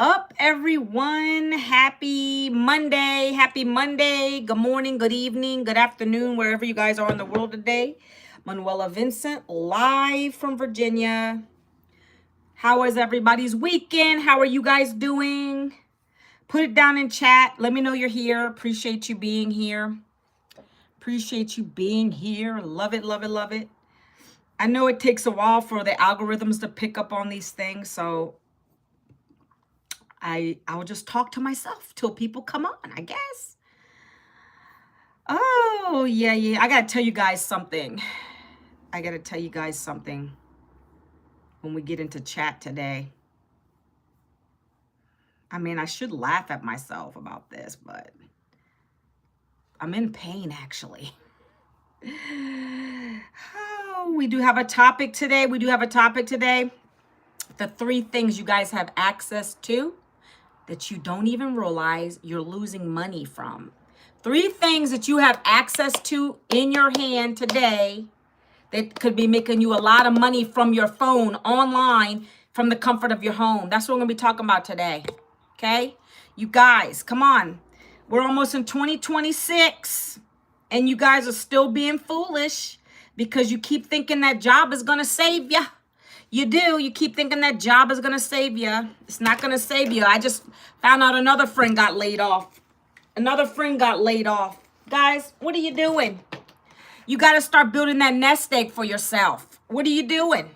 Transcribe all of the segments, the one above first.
up, everyone? Happy Monday. Happy Monday. Good morning, good evening, good afternoon, wherever you guys are in the world today. Manuela Vincent, live from Virginia. How is everybody's weekend? How are you guys doing? Put it down in chat. Let me know you're here. Appreciate you being here. Appreciate you being here. Love it, love it, love it. I know it takes a while for the algorithms to pick up on these things, so I'll just talk to myself till people come on, I guess. Oh, yeah. I gotta tell you guys something. When we get into chat today. I mean, I should laugh at myself about this, but I'm in pain, actually. Oh, we do have a topic today. The 3 things you guys have access to that you don't even realize you're losing money from. 3 things that you have access to in your hand today that could be making you a lot of money from your phone, online, from the comfort of your home. That's what we're going to be talking about today. Okay? You guys, come on. We're almost in 2026, and you guys are still being foolish because you keep thinking that job is going to save you. You do. You keep thinking that job is going to save you. It's not going to save you. I just found out another friend got laid off. Guys, what are you doing? You got to start building that nest egg for yourself. What are you doing?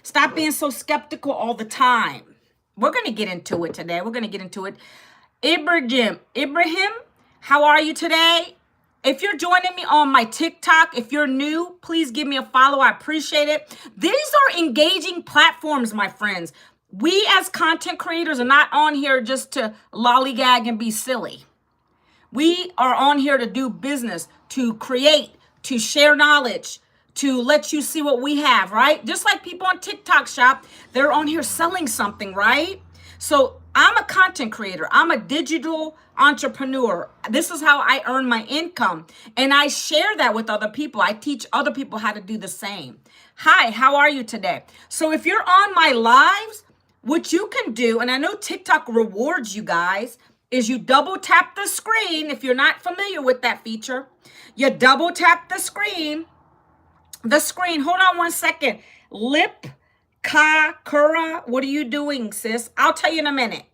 Stop being so skeptical all the time. We're going to get into it today. Ibrahim, how are you today? If you're joining me on my TikTok, if you're new, please give me a follow. I appreciate it. These are engaging platforms, my friends. We as content creators are not on here just to lollygag and be silly. We are on here to do business, to create, to share knowledge, to let you see what we have, right? Just like people on TikTok shop, they're on here selling something, right? So I'm a content creator. I'm a digital entrepreneur. This is how I earn my income. And I share that with other people. I teach other people how to do the same. Hi, how are you today? So if you're on my lives, what you can do, and I know TikTok rewards you guys, is you double tap the screen. If you're not familiar with that feature, you double tap the screen. Hold on one second. Lip Kura, what are you doing, sis? I'll tell you in a minute.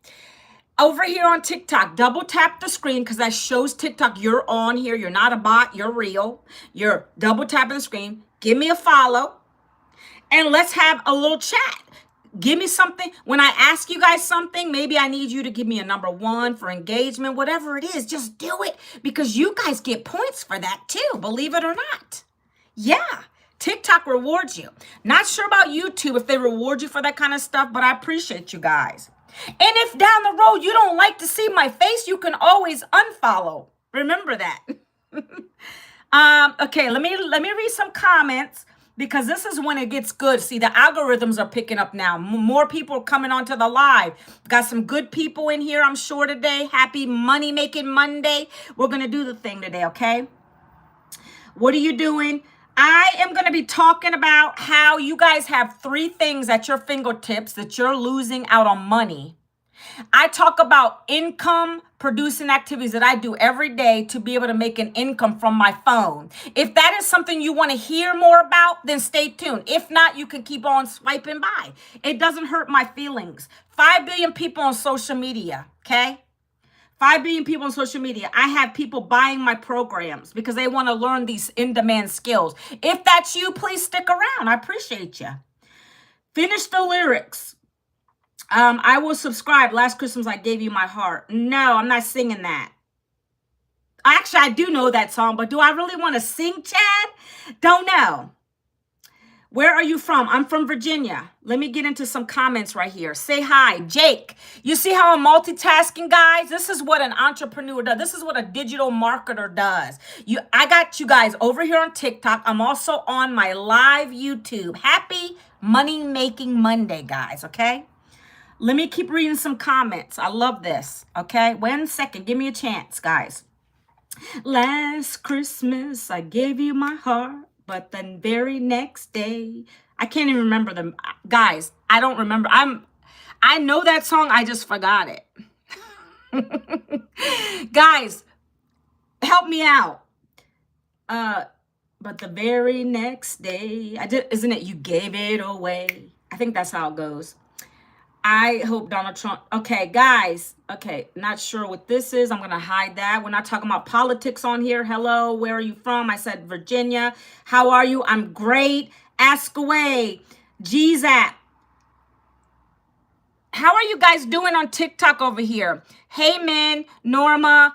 Over here on TikTok, double tap the screen because that shows TikTok you're on here. You're not a bot, you're real. You're double tapping the screen. Give me a follow and let's have a little chat. Give me something. When I ask you guys something, maybe I need you to give me a number 1 for engagement, whatever it is, just do it because you guys get points for that too, believe it or not. Yeah. TikTok rewards you. Not sure about YouTube if they reward you for that kind of stuff, but I appreciate you guys. And if down the road you don't like to see my face, you can always unfollow. Remember that. Okay, let me read some comments because this is when it gets good. See, the algorithms are picking up now. More people are coming onto the live. Got some good people in here, I'm sure, today. Happy Money Making Monday. We're going to do the thing today, okay? What are you doing? I am going to be talking about how you guys have 3 things at your fingertips that you're losing out on money. I talk about income producing activities that I do every day to be able to make an income from my phone. If that is something you want to hear more about, then stay tuned. If not, you can keep on swiping by. It doesn't hurt my feelings. 5 billion people on social media, okay? 5 billion people on social media. I have people buying my programs because they want to learn these in-demand skills. If that's you, please stick around. I appreciate you. Finish the lyrics. I will subscribe. Last Christmas, I gave you my heart. No, I'm not singing that. Actually, I do know that song, but do I really want to sing, Chad? Don't know. Where are you from? I'm from Virginia. Let me get into some comments right here. Say hi, Jake. You see how I'm multitasking, guys? This is what an entrepreneur does. This is what a digital marketer does. I got you guys over here on TikTok. I'm also on my live YouTube. Happy Money Making Monday, guys, okay? Let me keep reading some comments. I love this, okay? 1 second. Give me a chance, guys. Last Christmas, I gave you my heart. But the very next day, I can't even remember them. Guys, I don't remember. I know that song. I just forgot it. Guys, help me out. But the very next day, isn't it you gave it away? I think that's how it goes. I hope Donald Trump. Okay, guys. Okay, not sure what this is. I'm going to hide that. We're not talking about politics on here. Hello, where are you from? I said Virginia. How are you? I'm great. Ask away. GZAP. How are you guys doing on TikTok over here? Hey, man. Norma.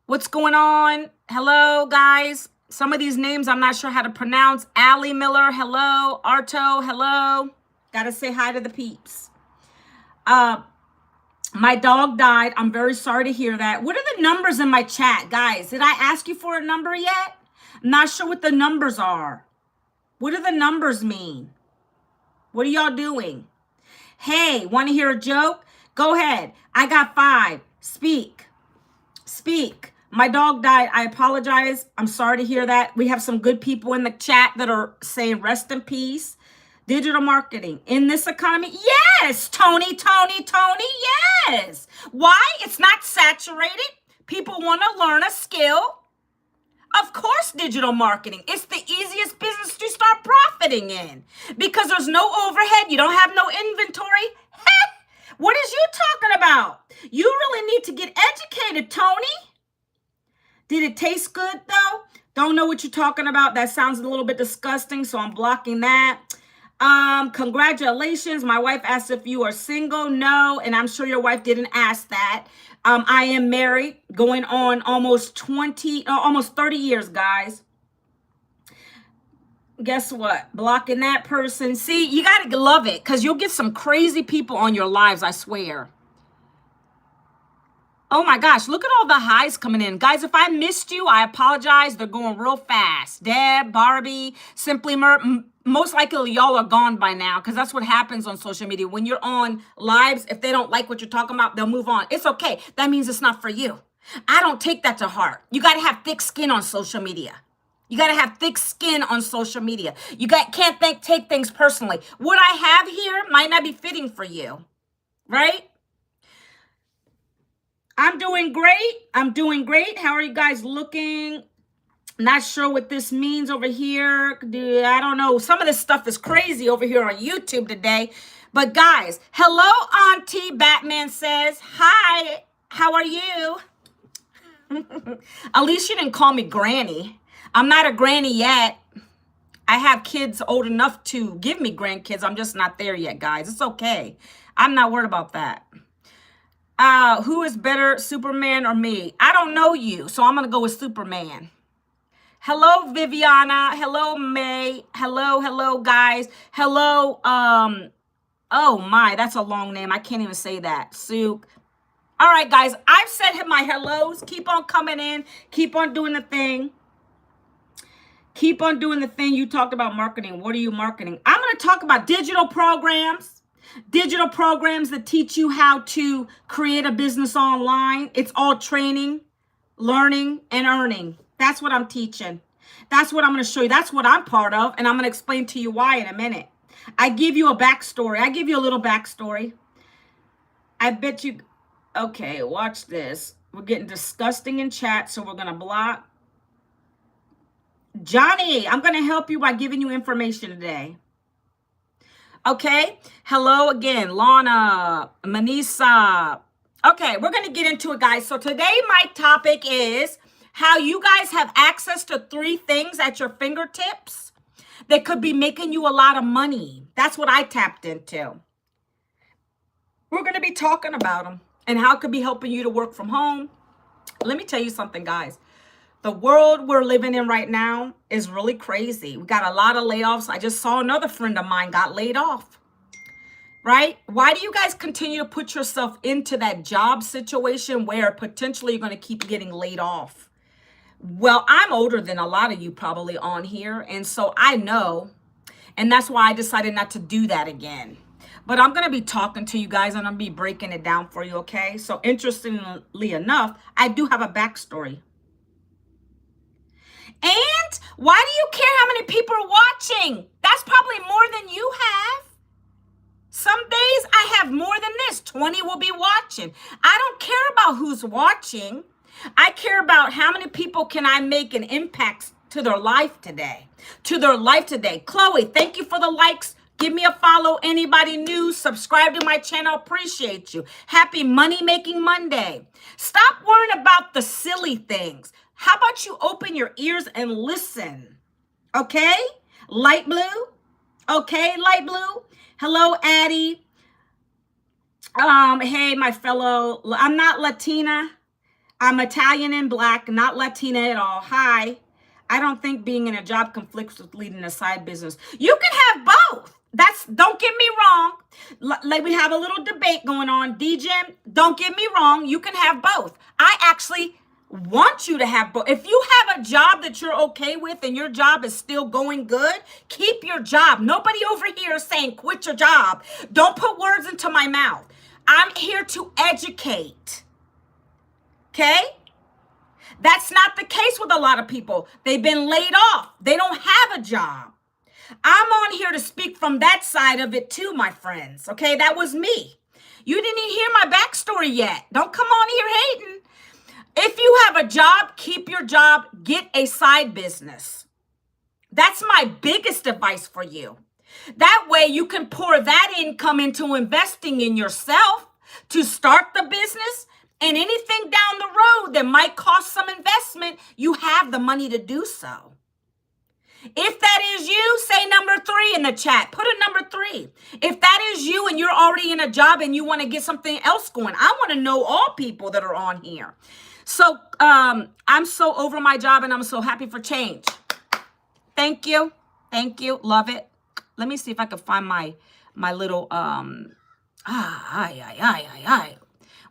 What's going on? Hello, guys. Some of these names I'm not sure how to pronounce. Allie Miller. Hello. Arto. Hello. Got to say hi to the peeps. My dog died. I'm very sorry to hear that. What are the numbers in my chat, guys? Did I ask you for a number yet? I'm not sure what the numbers are. What do the numbers mean? What are y'all doing? Hey, want to hear a joke? Go ahead. I got 5. Speak. Speak. My dog died. I apologize. I'm sorry to hear that. We have some good people in the chat that are saying rest in peace. Digital marketing in this economy? Yes, Tony. Yes. Why? It's not saturated. People want to learn a skill. Of course, digital marketing. It's the easiest business to start profiting in because there's no overhead. You don't have no inventory. What is you talking about? You really need to get educated, Tony. Did it taste good, though? Don't know what you're talking about. That sounds a little bit disgusting, so I'm blocking that. Congratulations. My wife asked if you are single. No, and I'm sure your wife didn't ask that. I am married, going on almost 30 years, guys. Guess what? Blocking that person. See, you got to love it because you'll get some crazy people on your lives, I swear. Oh my gosh, look at all the highs coming in. Guys, if I missed you, I apologize. They're going real fast. Deb, Barbie, Simply most likely y'all are gone by now because that's what happens on social media. When you're on lives, if they don't like what you're talking about, they'll move on. It's okay. That means it's not for you. I don't take that to heart. You got to have thick skin on social media. You got to have thick skin on social media. Can't take things personally. What I have here might not be fitting for you, right? I'm doing great. How are you guys looking? Not sure what this means over here. I don't know. Some of this stuff is crazy over here on YouTube today. But guys, hello, Auntie Batman says. Hi, how are you? At least you didn't call me Granny. I'm not a granny yet. I have kids old enough to give me grandkids. I'm just not there yet, guys. It's okay. I'm not worried about that. Who is better, Superman or me? I don't know you, so I'm going to go with Superman. Hello, Viviana. Hello, May. Hello, guys. Hello, oh my, that's a long name. I can't even say that. Suk. All right, guys, I've said my hellos. Keep on coming in. Keep on doing the thing. Keep on doing the thing. You talked about marketing. What are you marketing? I'm going to talk about digital programs. Digital programs that teach you how to create a business online. It's all training, learning, and earning. That's what I'm teaching. That's what I'm going to show you. That's what I'm part of, and I'm going to explain to you why in a minute. I give you a backstory. I give you a little backstory. I bet you... Okay, watch this. We're getting disgusting in chat, so we're going to block. Johnny, I'm going to help you by giving you information today. Okay, hello again, Lana, Manisa. Okay, we're going to get into it, guys. So today my topic is how you guys have access to 3 things at your fingertips that could be making you a lot of money. That's what I tapped into. We're going to be talking about them and how it could be helping you to work from home. Let me tell you something, guys. The world we're living in right now is really crazy. We got a lot of layoffs. I just saw another friend of mine got laid off, right? Why do you guys continue to put yourself into that job situation where potentially you're going to keep getting laid off? Well, I'm older than a lot of you probably on here, and so I know, and that's why I decided not to do that again. But I'm going to be talking to you guys, and I'm going to be breaking it down for you, okay? So interestingly enough, I do have a backstory. And why do you care how many people are watching? That's probably more than you have. Some days I have more than this. 20 will be watching. I don't care about who's watching. I care about how many people can I make an impact to their life today. To their life today. Chloe, thank you for the likes. Give me a follow. Anybody new, subscribe to my channel. Appreciate you. Happy Money Making Monday. Stop worrying about the silly things. How about you open your ears and listen? Okay? Light blue? Okay, light blue? Hello, Addie. Hey, my fellow, I'm not Latina. I'm Italian and black, not Latina at all. Hi. I don't think being in a job conflicts with leading a side business. You can have both. Don't get me wrong. Like we have a little debate going on. DJ, don't get me wrong. You can have both. I actually want you to have both. If you have a job that you're okay with and your job is still going good, keep your job. Nobody over here is saying quit your job. Don't put words into my mouth. I'm here to educate. Okay? That's not the case with a lot of people. They've been laid off. They don't have a job. I'm on here to speak from that side of it too, my friends. Okay, that was me. You didn't even hear my backstory yet. Don't come on here hating. If you have a job, keep your job. Get a side business. That's my biggest advice for you. That way you can pour that income into investing in yourself to start the business. And anything down the road that might cost some investment, you have the money to do so. If that is you, say number 3 in the chat. Put a number 3. If that is you and you're already in a job and you want to get something else going, I want to know all people that are on here. So I'm so over my job and I'm so happy for change. Thank you. Thank you. Love it. Let me see if I can find my little,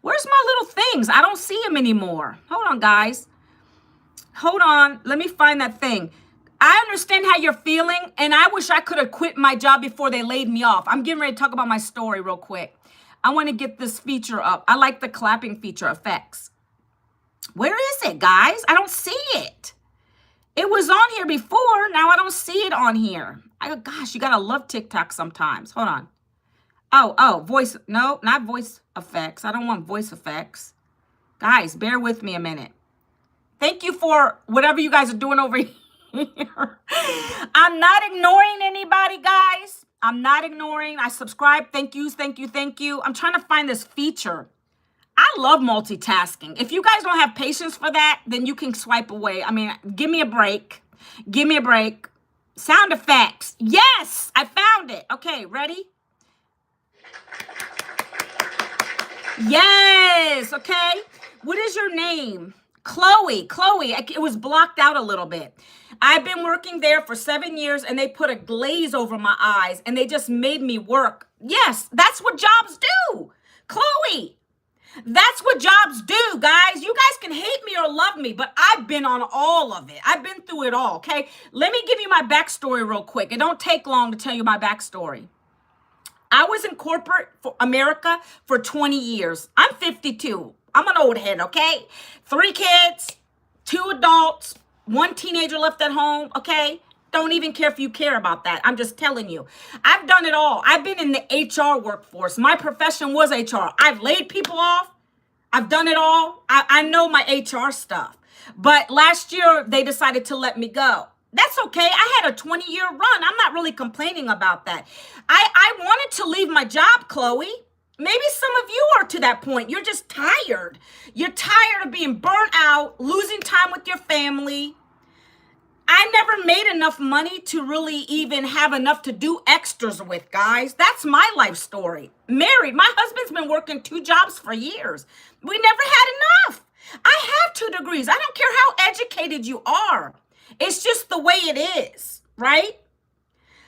Where's my little things? I don't see them anymore. Hold on, guys. Hold on. Let me find that thing. I understand how you're feeling, and I wish I could have quit my job before they laid me off. I'm getting ready to talk about my story real quick. I want to get this feature up. I like the clapping feature effects. Where is it, guys? I don't see it. It was on here before. Now I don't see it on here. Gosh, you got to love TikTok sometimes. Hold on. Oh, voice. No, not voice effects. I don't want voice effects. Guys, bear with me a minute. Thank you for whatever you guys are doing over here. I'm not ignoring anybody, guys. I'm not ignoring. I subscribe. Thank you, thank you, thank you. I'm trying to find this feature. I love multitasking. If you guys don't have patience for that, then you can swipe away. I mean, give me a break. Give me a break. Sound effects. Yes, I found it. Okay, ready? Yes, okay. What is your name? Chloe. It was blocked out a little bit. I've been working there for 7 years and they put a glaze over my eyes and they just made me work. Yes, that's what jobs do. Chloe, that's what jobs do, guys. You guys can hate me or love me, but I've been on all of it. I've been through it all, okay? Let me give you my backstory real quick. It don't take long to tell you my backstory. I was in corporate for America for 20 years. I'm 52. I'm an old head, okay? 3 kids, 2 adults, 1 teenager left at home, okay? Don't even care if you care about that. I'm just telling you. I've done it all. I've been in the HR workforce. My profession was HR. I've laid people off. I've done it all. I know my HR stuff. But last year, they decided to let me go. That's okay. I had a 20-year run. I'm not really complaining about that. I wanted to leave my job, Chloe. Maybe some of you are to that point. You're just tired. You're tired of being burnt out, losing time with your family. I never made enough money to really even have enough to do extras with, guys. That's my life story. Married. My husband's been working 2 jobs for years. We never had enough. I have 2 degrees. I don't care how educated you are. It's just the way it is, right?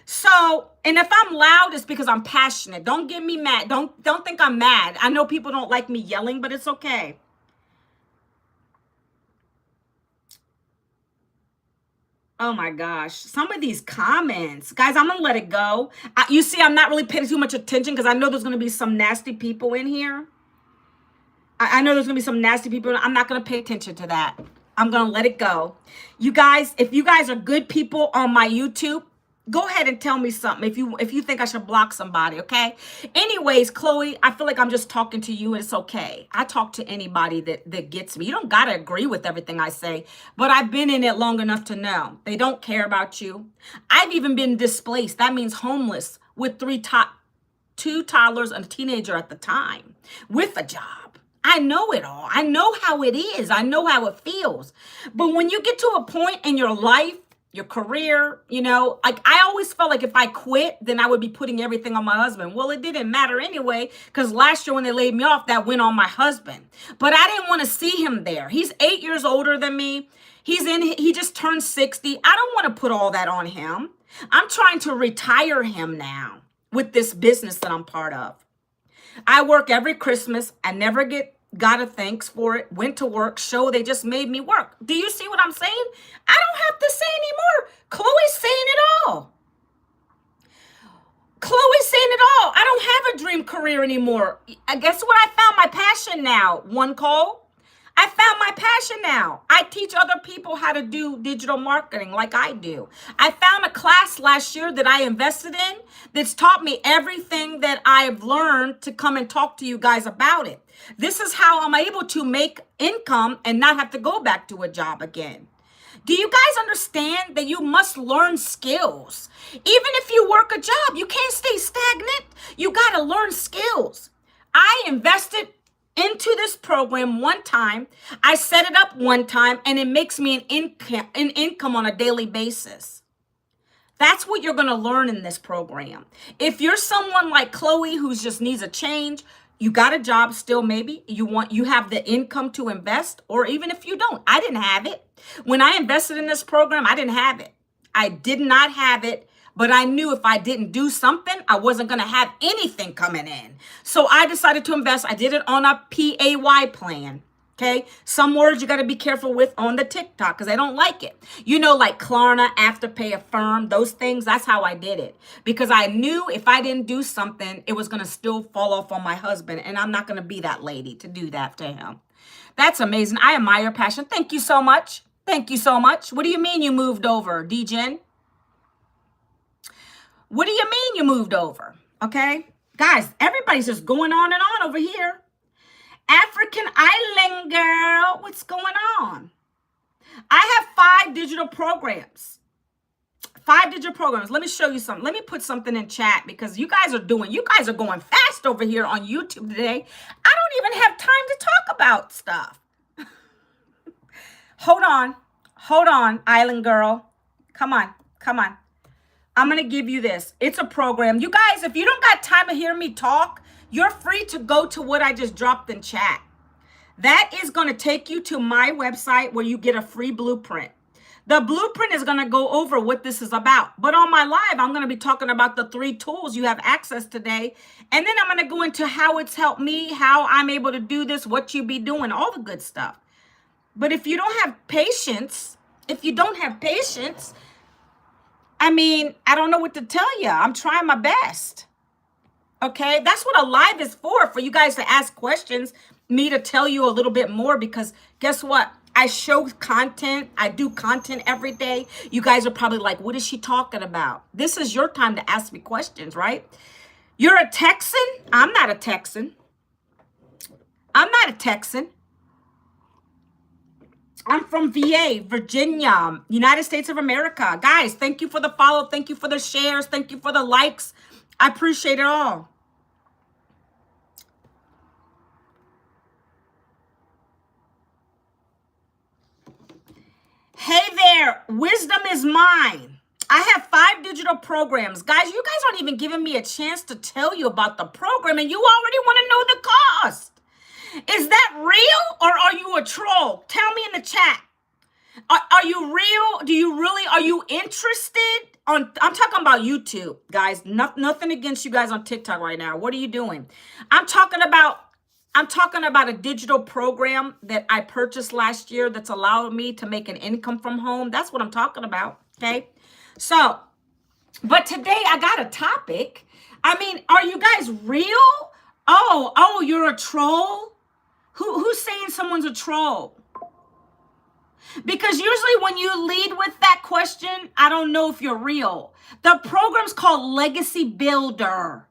So, and if I'm loud, it's because I'm passionate. Don't get me mad. Don't think I'm mad. I know people don't like me yelling, but it's okay. Oh my gosh. Some of these comments. Guys, I'm going to let it go. You see, I'm not really paying too much attention because I know there's going to be some nasty people in here. I know there's going to be some nasty people. I'm not going to pay attention to that. I'm going to let it go. You guys, if you guys are good people on my YouTube, Go ahead and tell me something if you think I should block somebody, okay? Anyways, Chloe, I feel like I'm just talking to you and it's okay. I talk to anybody that gets me. You don't got to agree with everything I say, but I've been in it long enough to know. They don't care about you. I've even been displaced. That means homeless with two toddlers and a teenager at the time with a job. I know it all. I know how it is. I know how it feels. But when you get to a point in your life, your career, like I always felt like if I quit, then I would be putting everything on my husband. Well, it didn't matter anyway, because last year when they laid me off, that went on my husband. But I didn't want to see him there. He's 8 years older than me. He just turned 60. I don't want to put all that on him. I'm trying to retire him now with this business that I'm part of. I work every Christmas. I never got a thanks for it. Went to work. Show they just made me work. Do you see what I'm saying? I don't have to say anymore. Chloe's saying it all. Chloe's saying it all. I don't have a dream career anymore. I guess what? I found my passion now. One call. I found my passion now. I teach other people how to do digital marketing like I do. I found a class last year that I invested in that's taught me everything that I've learned to come and talk to you guys about it. This is how I'm able to make income and not have to go back to a job again. Do you guys understand that you must learn skills? Even if you work a job, you can't stay stagnant. You got to learn skills. I invested into this program one time. I set it up one time and it makes me an income on a daily basis. That's what you're going to learn in this program. If you're someone like Chloe who just needs a change, you got a job still, maybe you have the income to invest, or even if you don't, I didn't have it. When I invested in this program, I didn't have it. I did not have it. But I knew if I didn't do something, I wasn't going to have anything coming in. So I decided to invest. I did it on a PAY plan. Okay. Some words you got to be careful with on the TikTok because I don't like it. Like Klarna, Afterpay, Affirm, those things. That's how I did it. Because I knew if I didn't do something, it was going to still fall off on my husband. And I'm not going to be that lady to do that to him. That's amazing. I admire your passion. Thank you so much. Thank you so much. What do you mean you moved over, DJen? What do you mean you moved over? Okay. Guys, everybody's just going on and on over here. African Island girl, what's going on? I have 5 digital programs. 5 digital programs. Let me show you something. Let me put something in chat because you guys are going fast over here on YouTube today. I don't even have time to talk about stuff. Hold on, Island girl. Come on. I'm going to give you this. It's a program. You guys, if you don't got time to hear me talk, you're free to go to what I just dropped in chat. That is going to take you to my website where you get a free blueprint. The blueprint is going to go over what this is about. But on my live, I'm going to be talking about the 3 tools you have access today. And then I'm going to go into how it's helped me, how I'm able to do this, what you be doing, all the good stuff. But if you don't have patience, I don't know what to tell you. I'm trying my best. Okay? That's what a live is for you guys to ask questions, me to tell you a little bit more, because guess what? I show content. I do content every day. You guys are probably like, what is she talking about? This is your time to ask me questions, right? You're a Texan? I'm not a Texan. I'm from VA, Virginia, United States of America. Guys, thank you for the follow. Thank you for the shares. Thank you for the likes. I appreciate it all. Hey there, wisdom is mine. I have 5 digital programs. Guys, you guys aren't even giving me a chance to tell you about the program, and you already want to know the cost. Is that real or are you a troll? Tell me in the chat. Are you real? Are you interested? I'm talking about YouTube, guys. Nothing against you guys on TikTok right now. What are you doing? I'm talking about a digital program that I purchased last year that's allowed me to make an income from home. That's what I'm talking about, okay? So, but today I got a topic. Are you guys real? Oh, you're a troll? Who's saying someone's a troll? Because usually when you lead with that question, I don't know if you're real. The program's called Legacy Builder.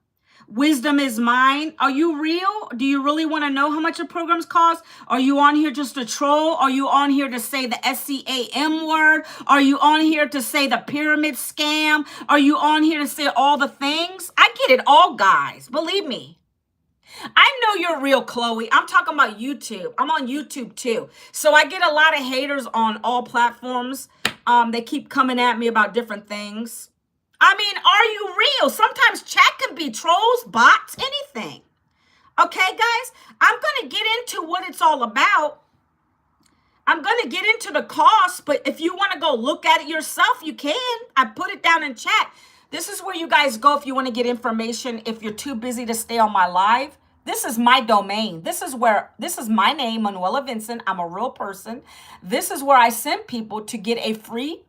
Wisdom is mine. Are you real? Do you really want to know how much your programs cost? Are you on here just to troll? Are you on here to say the SCAM word? Are you on here to say the pyramid scam? Are you on here to say all the things? I get it all, guys. Believe me. I know you're real, Chloe. I'm talking about YouTube. I'm on YouTube too. So I get a lot of haters on all platforms. They keep coming at me about different things. I mean, are you real? Sometimes chat can be trolls, bots, anything. Okay, guys? I'm going to get into what it's all about. I'm going to get into the cost, but if you want to go look at it yourself, you can. I put it down in chat. This is where you guys go if you want to get information. If you're too busy to stay on my live, this is my domain. This is my name, Manuela Vincent. I'm a real person. This is where I send people to get a free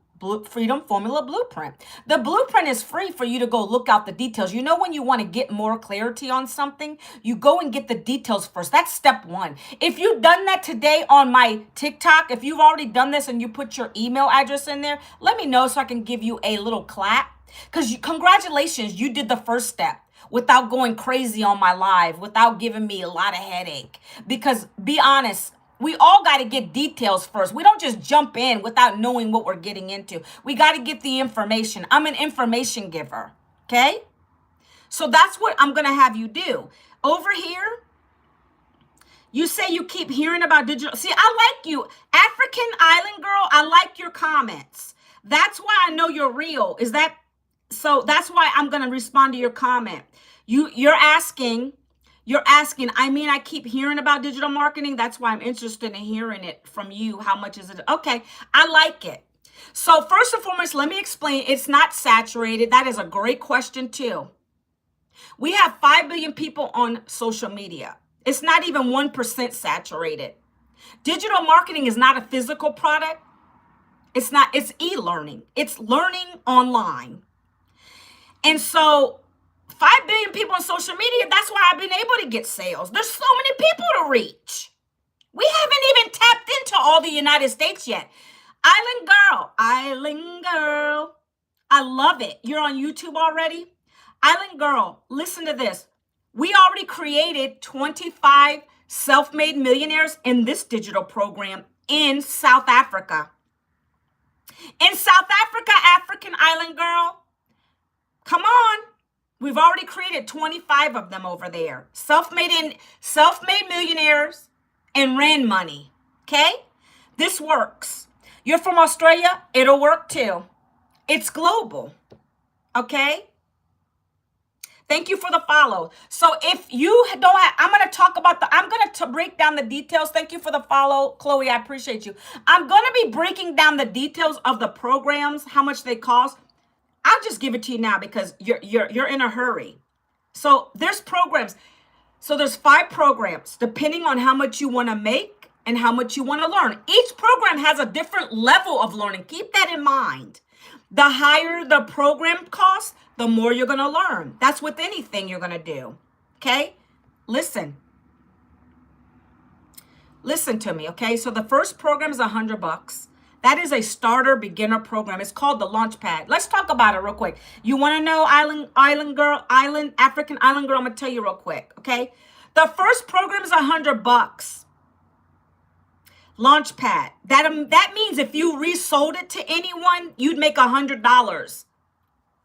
Freedom Formula Blueprint. The blueprint is free for you to go look out the details. You know, when you want to get more clarity on something, you go and get the details first. That's step one. If you've done that today on my TikTok, if you've already done this and you put your email address in there, let me know so I can give you a little clap. Because congratulations, you did the first step without going crazy on my live, without giving me a lot of headache. Because be honest, we all got to get details first. We don't just jump in without knowing what we're getting into. We got to get the information. I'm an information giver, okay? So that's what I'm going to have you do. Over here, you say you keep hearing about digital. See, I like you. African Island Girl, I like your comments. That's why I know you're real. So that's why I'm going to respond to your comment. You're asking, I mean, I keep hearing about digital marketing. That's why I'm interested in hearing it from you. How much is it? Okay, I like it. So first and foremost, let me explain. It's not saturated. That is a great question too. We have 5 billion people on social media. It's not even 1% saturated. Digital marketing is not a physical product. It's e-learning. It's learning online. And so 5 billion people on social media, that's why I've been able to get sales. There's so many people to reach. We haven't even tapped into all the United States yet. Island Girl. I love it. You're on YouTube already? Island Girl, listen to this. We already created 25 self-made millionaires in this digital program in South Africa. In South Africa, African Island Girl, come on. We've already created 25 of them over there. Self-made millionaires and ran money. Okay? This works. You're from Australia, it'll work too. It's global. Okay? Thank you for the follow. So if you don't have, I'm going to break down the details. Thank you for the follow, Chloe. I appreciate you. I'm going to be breaking down the details of the programs, how much they cost. I'll just give it to you now because you're in a hurry. So there's programs. So there's 5 programs depending on how much you want to make and how much you want to learn. Each program has a different level of learning. Keep that in mind. The higher the program costs, the more you're going to learn. That's with anything you're going to do. Okay? Listen to me, okay? So the first program is $100. That is a starter beginner program. It's called the Launchpad. Let's talk about it real quick. You want to know African Island Girl? I'm going to tell you real quick, okay? The first program is $100. Launchpad. That means if you resold it to anyone, you'd make $100.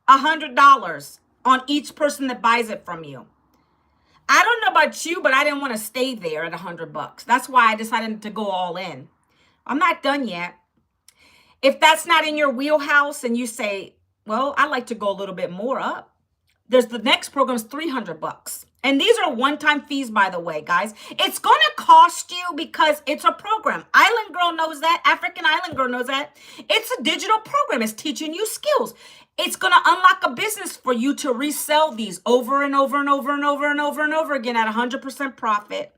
$100 on each person that buys it from you. I don't know about you, but I didn't want to stay there at $100. That's why I decided to go all in. I'm not done yet. If that's not in your wheelhouse and you say, well, I like to go a little bit more up, there's the next program is $300. And these are one-time fees, by the way, guys. It's going to cost you because it's a program. Island Girl knows that. African Island Girl knows that. It's a digital program. It's teaching you skills. It's going to unlock a business for you to resell these over and over and over and over and over and over again at 100% profit.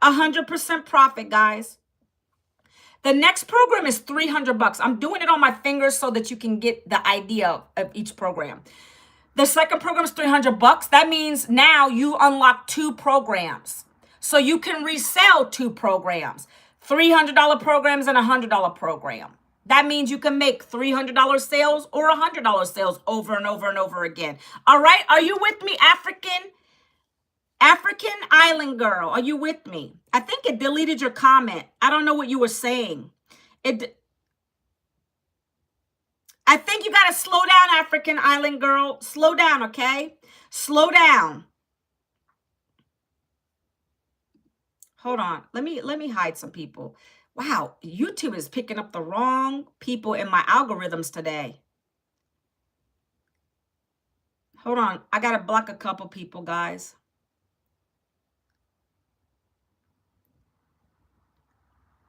100% profit, guys. The next program is $300. I'm doing it on my fingers so that you can get the idea of each program. The second program is $300. That means now you unlock 2 programs. So you can resell 2 programs. $300 programs and a $100 program. That means you can make $300 sales or $100 sales over and over and over again. All right. Are you with me, African Island girl? Are you with me? I think it deleted your comment. I don't know what you were saying. I think you got to slow down, African Island girl. Slow down, okay? Slow down. Hold on. Let me hide some people. Wow, YouTube is picking up the wrong people in my algorithms today. Hold on. I got to block a couple people, guys.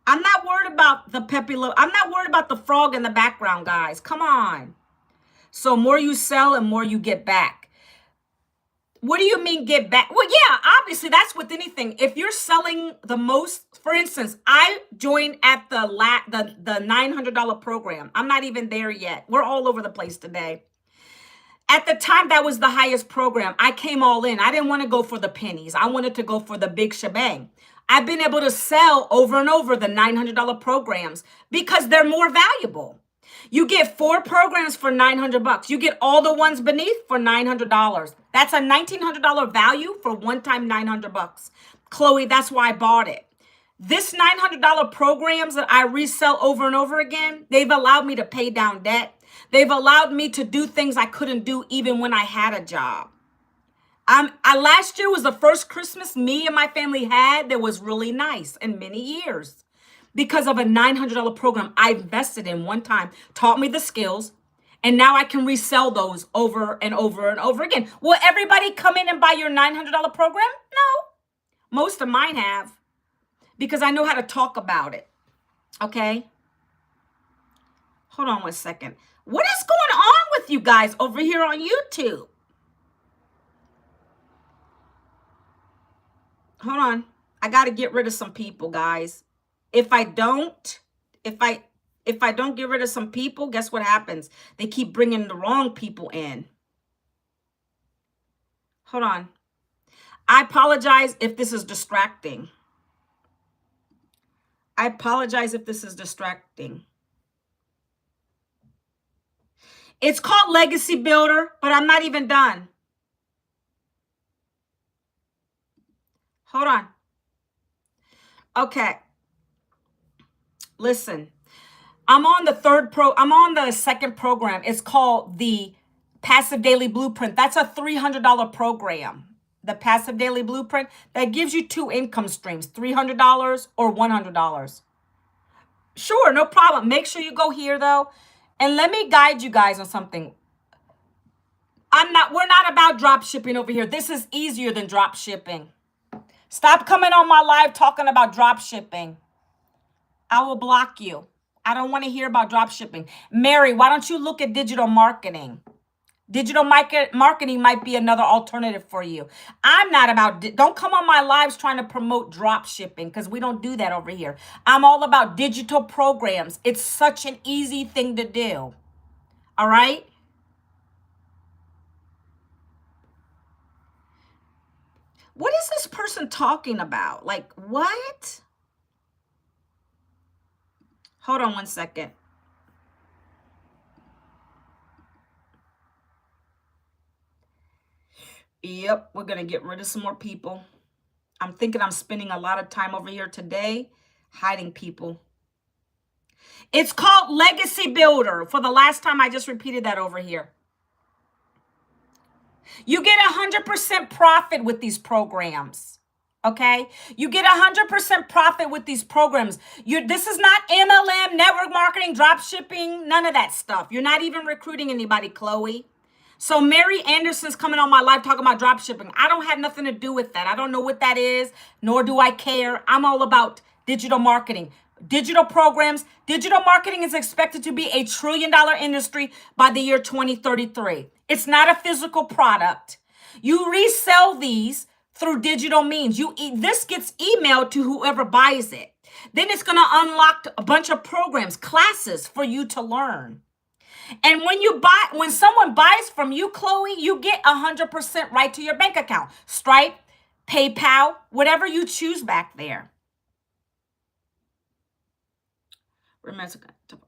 I'm not worried about the Pepe Lo. I'm not worried about the frog in the background, guys. Come on. So more you sell and more you get back. What do you mean get back? Well, yeah, obviously that's with anything. If you're selling the most, for instance, I joined at the $900 program. I'm not even there yet. We're all over the place today. At the time, that was the highest program. I came all in. I didn't want to go for the pennies. I wanted to go for the big shebang. I've been able to sell over and over the $900 programs because they're more valuable. You get 4 programs for $900. You get all the ones beneath for $900. That's a $1,900 value for one-time $900. Chloe, that's why I bought it. This $900 programs that I resell over and over again, they've allowed me to pay down debt. They've allowed me to do things I couldn't do even when I had a job. Last year was the first Christmas me and my family had that was really nice in many years because of a $900 program I invested in one time, taught me the skills, and now I can resell those over and over and over again. Will everybody come in and buy your $900 program? No. Most of mine have because I know how to talk about it. Okay? Hold on one second. What is going on with you guys over here on YouTube? Hold on. I got to get rid of some people, guys. If I don't get rid of some people, guess what happens? They keep bringing the wrong people in. Hold on. I apologize if this is distracting. I apologize if this is distracting. It's called Legacy Builder, but I'm not even done. Hold on. Okay. Listen. I'm on the second program. It's called the Passive Daily Blueprint. That's a $300 program. The Passive Daily Blueprint that gives you 2 income streams, $300 or $100. Sure, no problem. Make sure you go here though. And let me guide you guys on something. We're not about drop shipping over here. This is easier than drop shipping. Stop coming on my live talking about drop shipping. I will block you. I don't want to hear about drop shipping. Mary, why don't you look at digital marketing? Digital marketing might be another alternative for you. I'm not about, don't come on my lives trying to promote drop shipping because we don't do that over here. I'm all about digital programs. It's such an easy thing to do. All right? What is this person talking about? Like, what? Hold on one second. Yep, we're going to get rid of some more people. I'm thinking I'm spending a lot of time over here today hiding people. It's called Legacy Builder. For the last time, I just repeated that over here. You get 100% profit with these programs. Okay? You get 100% profit with these programs. This is not MLM, network marketing, drop shipping, none of that stuff. You're not even recruiting anybody, Chloe. So Mary Anderson's coming on my live talking about drop shipping. I don't have nothing to do with that. I don't know what that is, nor do I care. I'm all about digital marketing. Digital programs. Digital marketing is expected to be $1 trillion industry by the year 2033. It's not a physical product. You resell these through digital means. This gets emailed to whoever buys it. Then it's going to unlock a bunch of programs, classes for you to learn. And when someone buys from you, Chloe, you get 100% right to your bank account. Stripe, PayPal, whatever you choose back there.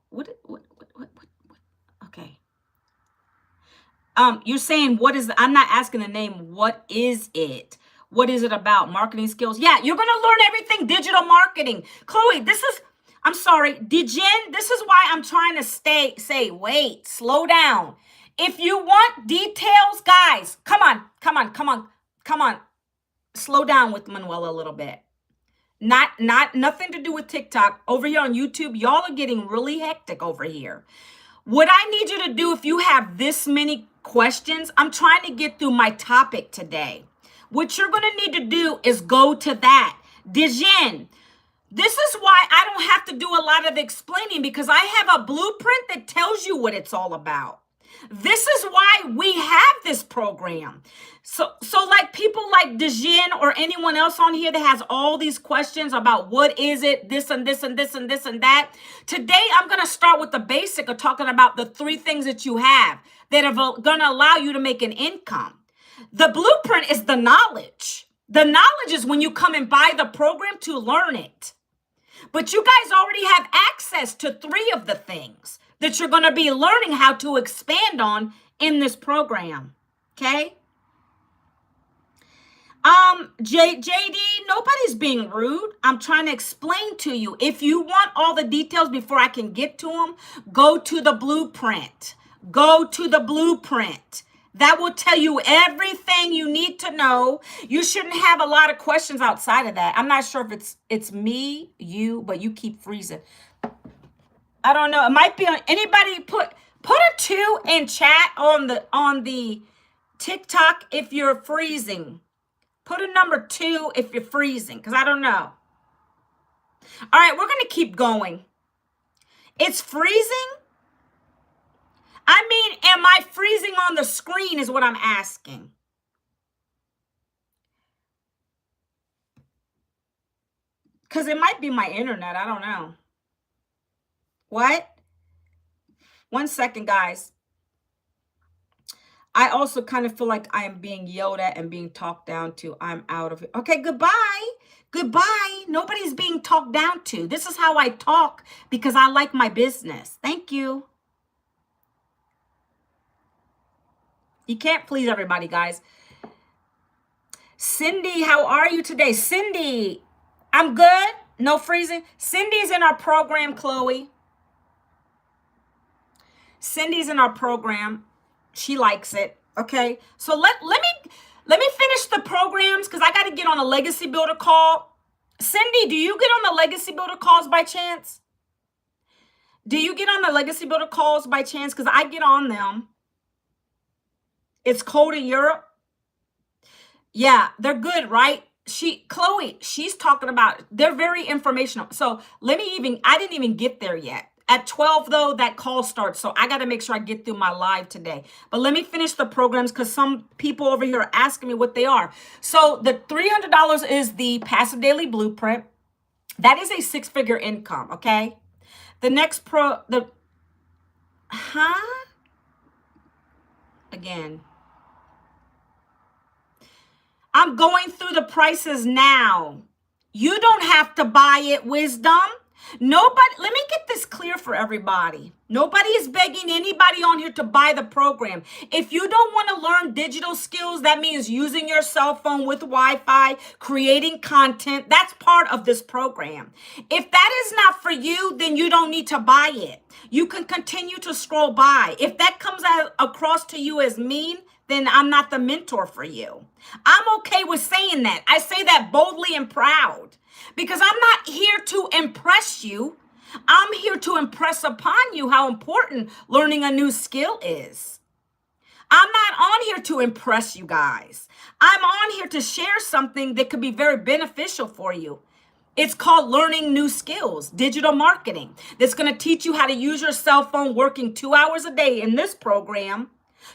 What? Okay. You're saying what is, I'm not asking the name. What is it? What is it about? Marketing skills. Yeah, you're going to learn everything digital marketing. Chloe, I'm sorry, Dijen, this is why I'm trying to say, wait, slow down. If you want details, guys, come on. Slow down with Manuela a little bit. Nothing to do with TikTok. Over here on YouTube, y'all are getting really hectic over here. What I need you to do, if you have this many questions, I'm trying to get through my topic today. What you're going to need to do is go to that. Dijen, this is why I don't have to do a lot of explaining, because I have a blueprint that tells you what it's all about. This is why we have this program. So like people like Dijen or anyone else on here that has all these questions about what is it, this and this and this and this and that. Today, I'm going to start with the basic of talking about the 3 things that you have that are going to allow you to make an income. The blueprint is the knowledge. The knowledge is when you come and buy the program to learn it. But you guys already have access to 3 of the things that you're going to be learning how to expand on in this program. Okay? JD, nobody's being rude. I'm trying to explain to you. If you want all the details before I can get to them, go to the blueprint. Go to the blueprint. That will tell you everything you need to know. You shouldn't have a lot of questions outside of that. I'm not sure if it's me, you, but you keep freezing. I don't know. It might be on anybody. Put a 2 in chat on the TikTok if you're freezing. Put a number 2 if you're freezing, because I don't know. All right, we're going to keep going. It's freezing? I mean, am I freezing on the screen is what I'm asking. Because it might be my internet. I don't know. What? 1 second, guys. I also kind of feel like I am being yelled at and being talked down to. I'm out of it. Okay, goodbye. Goodbye. Nobody's being talked down to. This is how I talk because I like my business. Thank you. You can't please everybody, guys. Cindy, how are you today? Cindy, I'm good. No freezing. Cindy's in our program, Chloe. Cindy's in our program. She likes it. Okay. So let me finish the programs because I got to get on a legacy builder call. Cindy, do you get on the legacy builder calls by chance? Do you get on the legacy builder calls by chance? Because I get on them. It's cold in Europe. Yeah, they're good, right? Chloe, she's talking about, they're very informational. So I didn't even get there yet. At 12, though, that call starts. So I got to make sure I get through my live today. But let me finish the programs because some people over here are asking me what they are. So the $300 is the Passive Daily Blueprint. That is a 6-figure income, okay? The next Again. I'm going through the prices now. You don't have to buy it, Wisdom. Nobody, let me get this clear for everybody. Nobody is begging anybody on here to buy the program. If you don't want to learn digital skills, that means using your cell phone with Wi-Fi, creating content. That's part of this program. If that is not for you, then you don't need to buy it. You can continue to scroll by. If that comes across to you as mean, then I'm not the mentor for you. I'm okay with saying that. I say that boldly and proud because I'm not here to impress you. I'm here to impress upon you how important learning a new skill is. I'm not on here to impress you guys. I'm on here to share something that could be very beneficial for you. It's called learning new skills, digital marketing. That's going to teach you how to use your cell phone working 2 hours a day in this program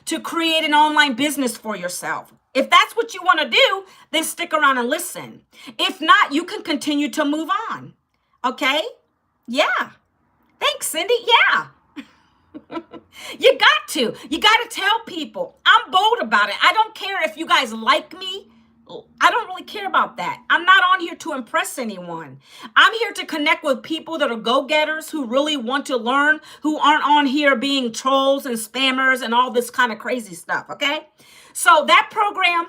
to create an online business for yourself. If that's what you want to do, then stick around and listen. If not, you can continue to move on. Okay? Yeah. Thanks, Cindy. Yeah. You got to. You got to tell people. I'm bold about it. I don't care if you guys like me, I don't really care about that. I'm not on here to impress anyone. I'm here to connect with people that are go-getters who really want to learn, who aren't on here being trolls and spammers and all this kind of crazy stuff, okay? So that program,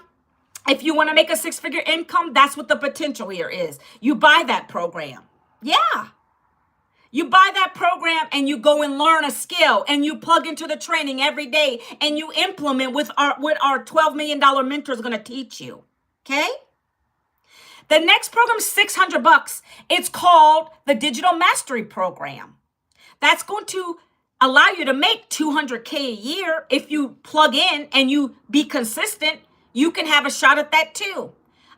if you want to make a six-figure income, that's what the potential here is. You buy that program. Yeah. You buy that program and you go and learn a skill and you plug into the training every day and you implement with what our $12 million mentor is going to teach you. Okay? The next program is $600. It's called the Digital Mastery Program. That's going to allow you to make $200K a year. If you plug in and you be consistent, you can have a shot at that too.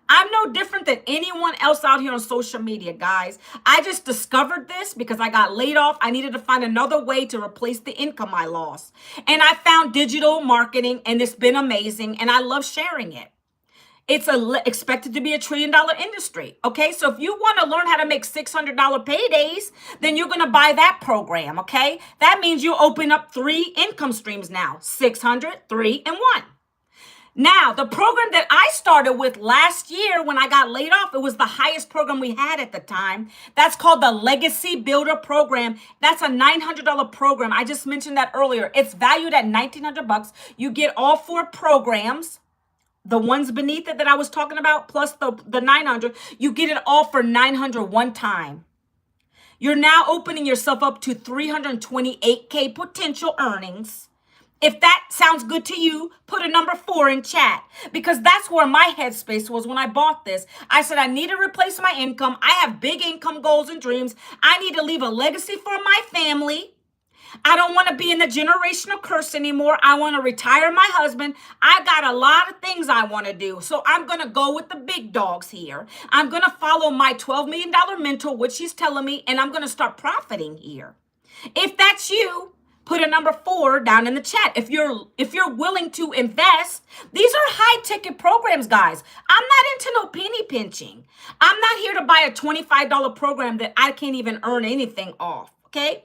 I'm no different than anyone else out here on social media, guys. I just discovered this because I got laid off. I needed to find another way to replace the income I lost. And I found digital marketing, and it's been amazing, and I love sharing it. It's expected to be $1 trillion industry. Okay, so if you want to learn how to make $600 paydays, then you're going to buy that program. Okay, that means you open up 3 income streams now: 600, 3, and 1. Now, the program that I started with last year when I got laid off, it was the highest program we had at the time. That's called the Legacy Builder Program. That's a $900 program. I just mentioned that earlier. It's valued at $1,900. You get all 4 programs, the ones beneath it that I was talking about, plus the 900. You get it all for $900 one time. You're now opening yourself up to 328K potential earnings. If that sounds good to you, put a number 4 in chat, because that's where my headspace was when I bought this. I said, I need to replace my income. I have big income goals and dreams. I need to leave a legacy for my family. I don't want to be in the generational curse anymore. I want to retire my husband. I got a lot of things I want to do. So I'm going to go with the big dogs here. I'm going to follow my $12 million mentor, which she's telling me, and I'm going to start profiting here. If that's you, put a number 4 down in the chat. If you're willing to invest, these are high ticket programs, guys. I'm not into no penny pinching. I'm not here to buy a $25 program that I can't even earn anything off. Okay.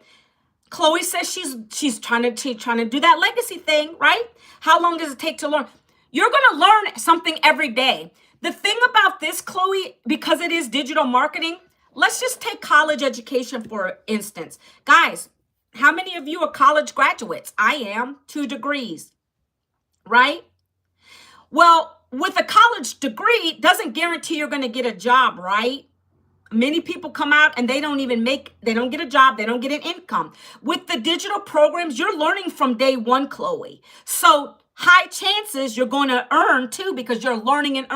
Chloe says she's trying to do that legacy thing, right? How long does it take to learn? You're going to learn something every day. The thing about this, Chloe, because it is digital marketing, let's just take college education for instance. Guys, how many of you are college graduates? I am, 2 degrees, right? Well, with a college degree, doesn't guarantee you're going to get a job, right? Many people come out and they don't get a job. They don't get an income. With the digital programs, you're learning from day one, Chloe. So high chances you're going to earn too, because you're learning and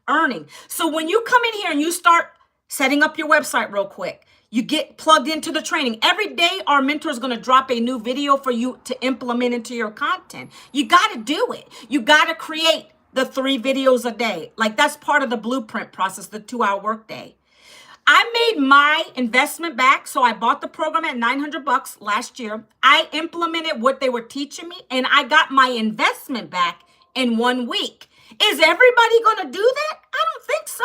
earning. So when you come in here and you start setting up your website real quick, you get plugged into the training. Every day, our mentor is going to drop a new video for you to implement into your content. You got to do it. You got to create the 3 videos a day. Like, that's part of the blueprint process, the 2-hour workday. I made my investment back. So I bought the program at $900 last year. I implemented what they were teaching me, and I got my investment back in 1 week. Is everybody going to do that? I don't think so.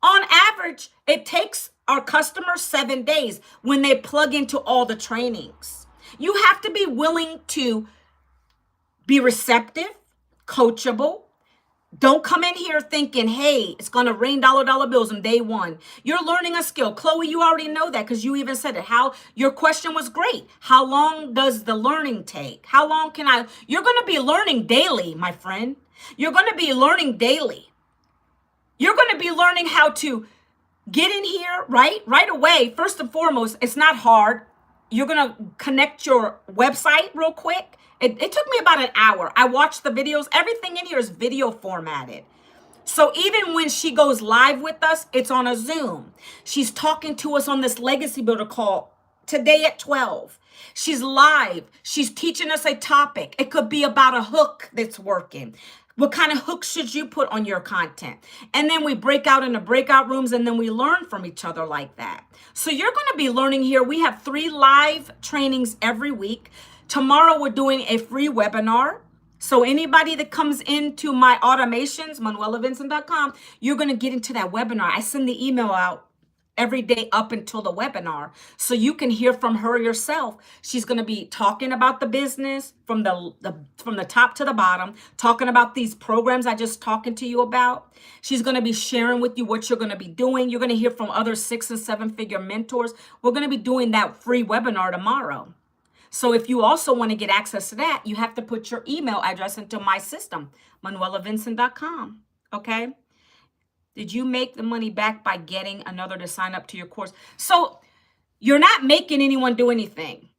On average, it takes our customers 7 days when they plug into all the trainings. You have to be willing to be receptive, coachable. Don't come in here thinking, hey, it's going to rain dollar bills on day one. You're learning a skill. Chloe, you already know that because you even said it. Your question was great. How long does the learning take? How long you're going to be learning daily, my friend. You're going to be learning daily. You're going to be learning how to get in here right away. First and foremost, it's not hard. You're going to connect your website real quick. It took me about an hour. I watched the videos. Everything in here is video formatted. So even when she goes live with us, it's on a Zoom. She's talking to us on this Legacy Builder call today at 12. She's live. She's teaching us a topic. It could be about a hook that's working. What kind of hooks should you put on your content? And then we break out into breakout rooms, and then we learn from each other like that. So you're going to be learning here. We have 3 live trainings every week. Tomorrow, we're doing a free webinar. So anybody that comes into my automations, manuelavincent.com, you're going to get into that webinar. I send the email out every day up until the webinar, so you can hear from her yourself. She's going to be talking about the business from the top to the bottom, talking about these programs I just talking to you about. She's going to be sharing with you what you're going to be doing. You're going to hear from other 6 and 7 figure mentors. We're going to be doing that free webinar tomorrow. So if you also want to get access to that, you have to put your email address into my system, manuelavincent.com. Okay? Did you make the money back by getting another to sign up to your course? So you're not making anyone do anything.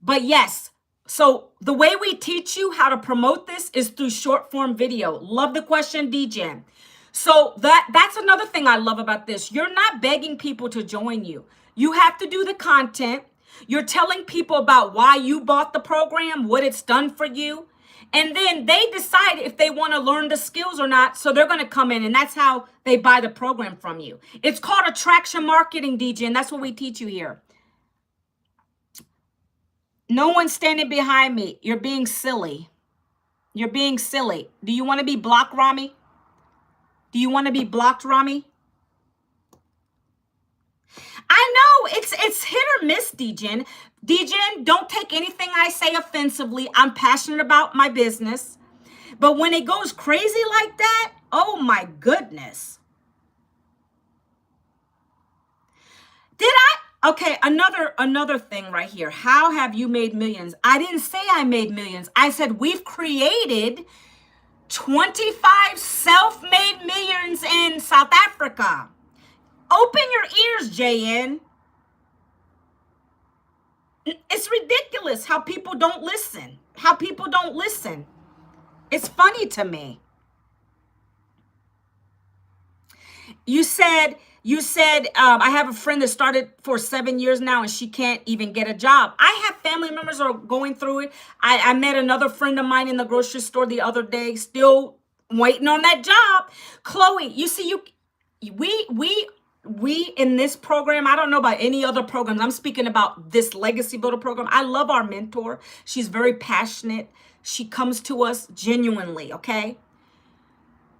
But yes, so the way we teach you how to promote this is through short form video. Love the question, DJ. So that's another thing I love about this. You're not begging people to join you. You have to do the content. You're telling people about why you bought the program, what it's done for you. And then they decide if they want to learn the skills or not. So they're going to come in, and that's how they buy the program from you. It's called attraction marketing, DJ, and that's what we teach you here. No one's standing behind me. You're being silly. You're being silly. Do you want to be blocked, Rami? Do you want to be blocked, Rami? I know it's hit or miss, Degen. Degen, don't take anything I say offensively. I'm passionate about my business. But when it goes crazy like that, oh my goodness. Did I? Okay, another thing right here. How have you made millions? I didn't say I made millions. I said we've created 25 self-made millions in South Africa. Open your ears, JN. It's ridiculous how people don't listen. How people don't listen. It's funny to me. You said, I have a friend that started for 7 years now and she can't even get a job. I have family members who are going through it. I met another friend of mine in the grocery store the other day, still waiting on that job. Chloe, you see, we in this program, I don't know about any other programs. I'm speaking about this Legacy Builder program. I love our mentor. She's very passionate. She comes to us genuinely, okay?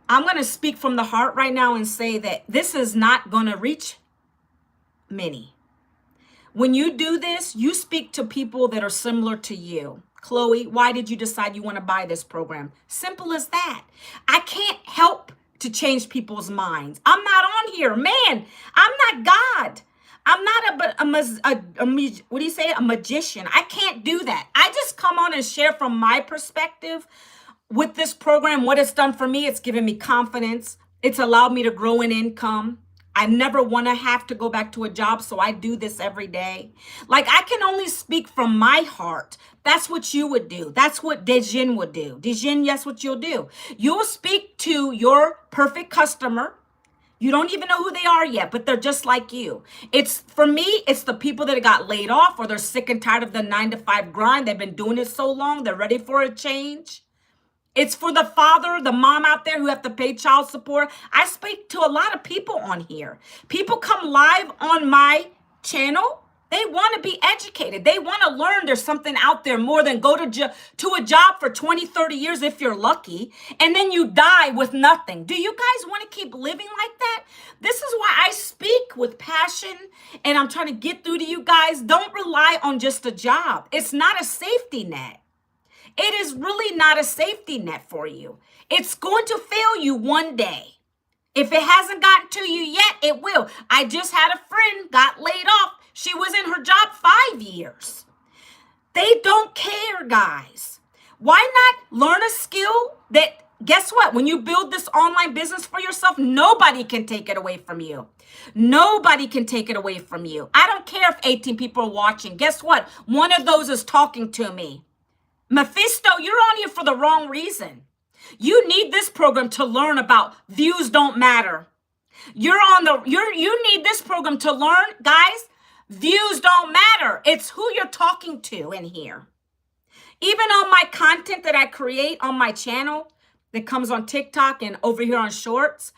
I'm going to speak from the heart right now and say that this is not going to reach many. When you do this, you speak to people that are similar to you. Chloe, why did you decide you want to buy this program? Simple as that. I can't help to change people's minds. I'm not on here, man. I'm not God. I'm not what do you say? A magician. I can't do that. I just come on and share from my perspective with this program, what it's done for me. It's given me confidence. It's allowed me to grow in income. I never want to have to go back to a job, so I do this every day. Like, I can only speak from my heart. That's what you would do. That's what Dejin would do. Dejin, yes, what you'll do. You'll speak to your perfect customer. You don't even know who they are yet, but they're just like you. For me, it's the people that got laid off or they're sick and tired of the 9-to-5 grind. They've been doing it so long. They're ready for a change. It's for the father, the mom out there who have to pay child support. I speak to a lot of people on here. People come live on my channel. They want to be educated. They want to learn there's something out there more than go to a job for 20, 30 years if you're lucky, and then you die with nothing. Do you guys want to keep living like that? This is why I speak with passion, and I'm trying to get through to you guys. Don't rely on just a job. It's not a safety net. It is really not a safety net for you. It's going to fail you one day. If it hasn't gotten to you yet, it will. I just had a friend got laid off. She was in her job 5 years. They don't care, guys. Why not learn a skill that, guess what? When you build this online business for yourself, nobody can take it away from you. Nobody can take it away from you. I don't care if 18 people are watching. Guess what? One of those is talking to me. Mephisto, you're on here for the wrong reason. You need this program to learn about views don't matter. You need this program to learn, guys, views don't matter. It's who you're talking to in here. Even on my content that I create on my channel that comes on TikTok and over here on Shorts,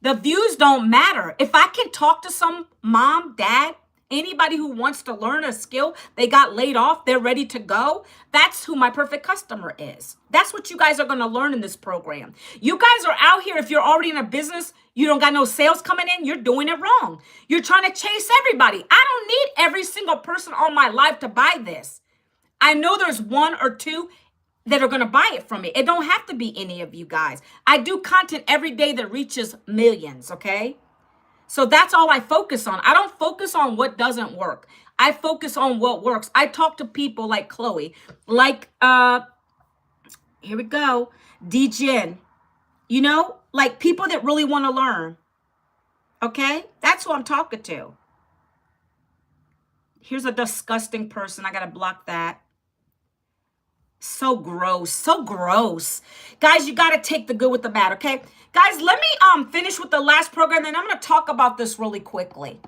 the views don't matter. If I can talk to some mom, dad, Anybody who wants to learn a skill, they got laid off, they're ready to go. That's who my perfect customer is. That's what you guys are going to learn in this program. You guys are out here, if you're already in a business, you don't got no sales coming in, you're doing it wrong. You're trying to chase everybody. I don't need every single person on my life to buy this. I know there's one or two that are going to buy it from me. It don't have to be any of you guys. I do content every day that reaches millions, okay? So that's all I focus on. I don't focus on what doesn't work. I focus on what works. I talk to people like Chloe, like, here we go, DGen, you know, like people that really want to learn, okay? That's who I'm talking to. Here's a disgusting person. I got to block that. So gross, so gross. Guys, you got to take the good with the bad, okay? Guys, let me finish with the last program, and I'm going to talk about this really quickly,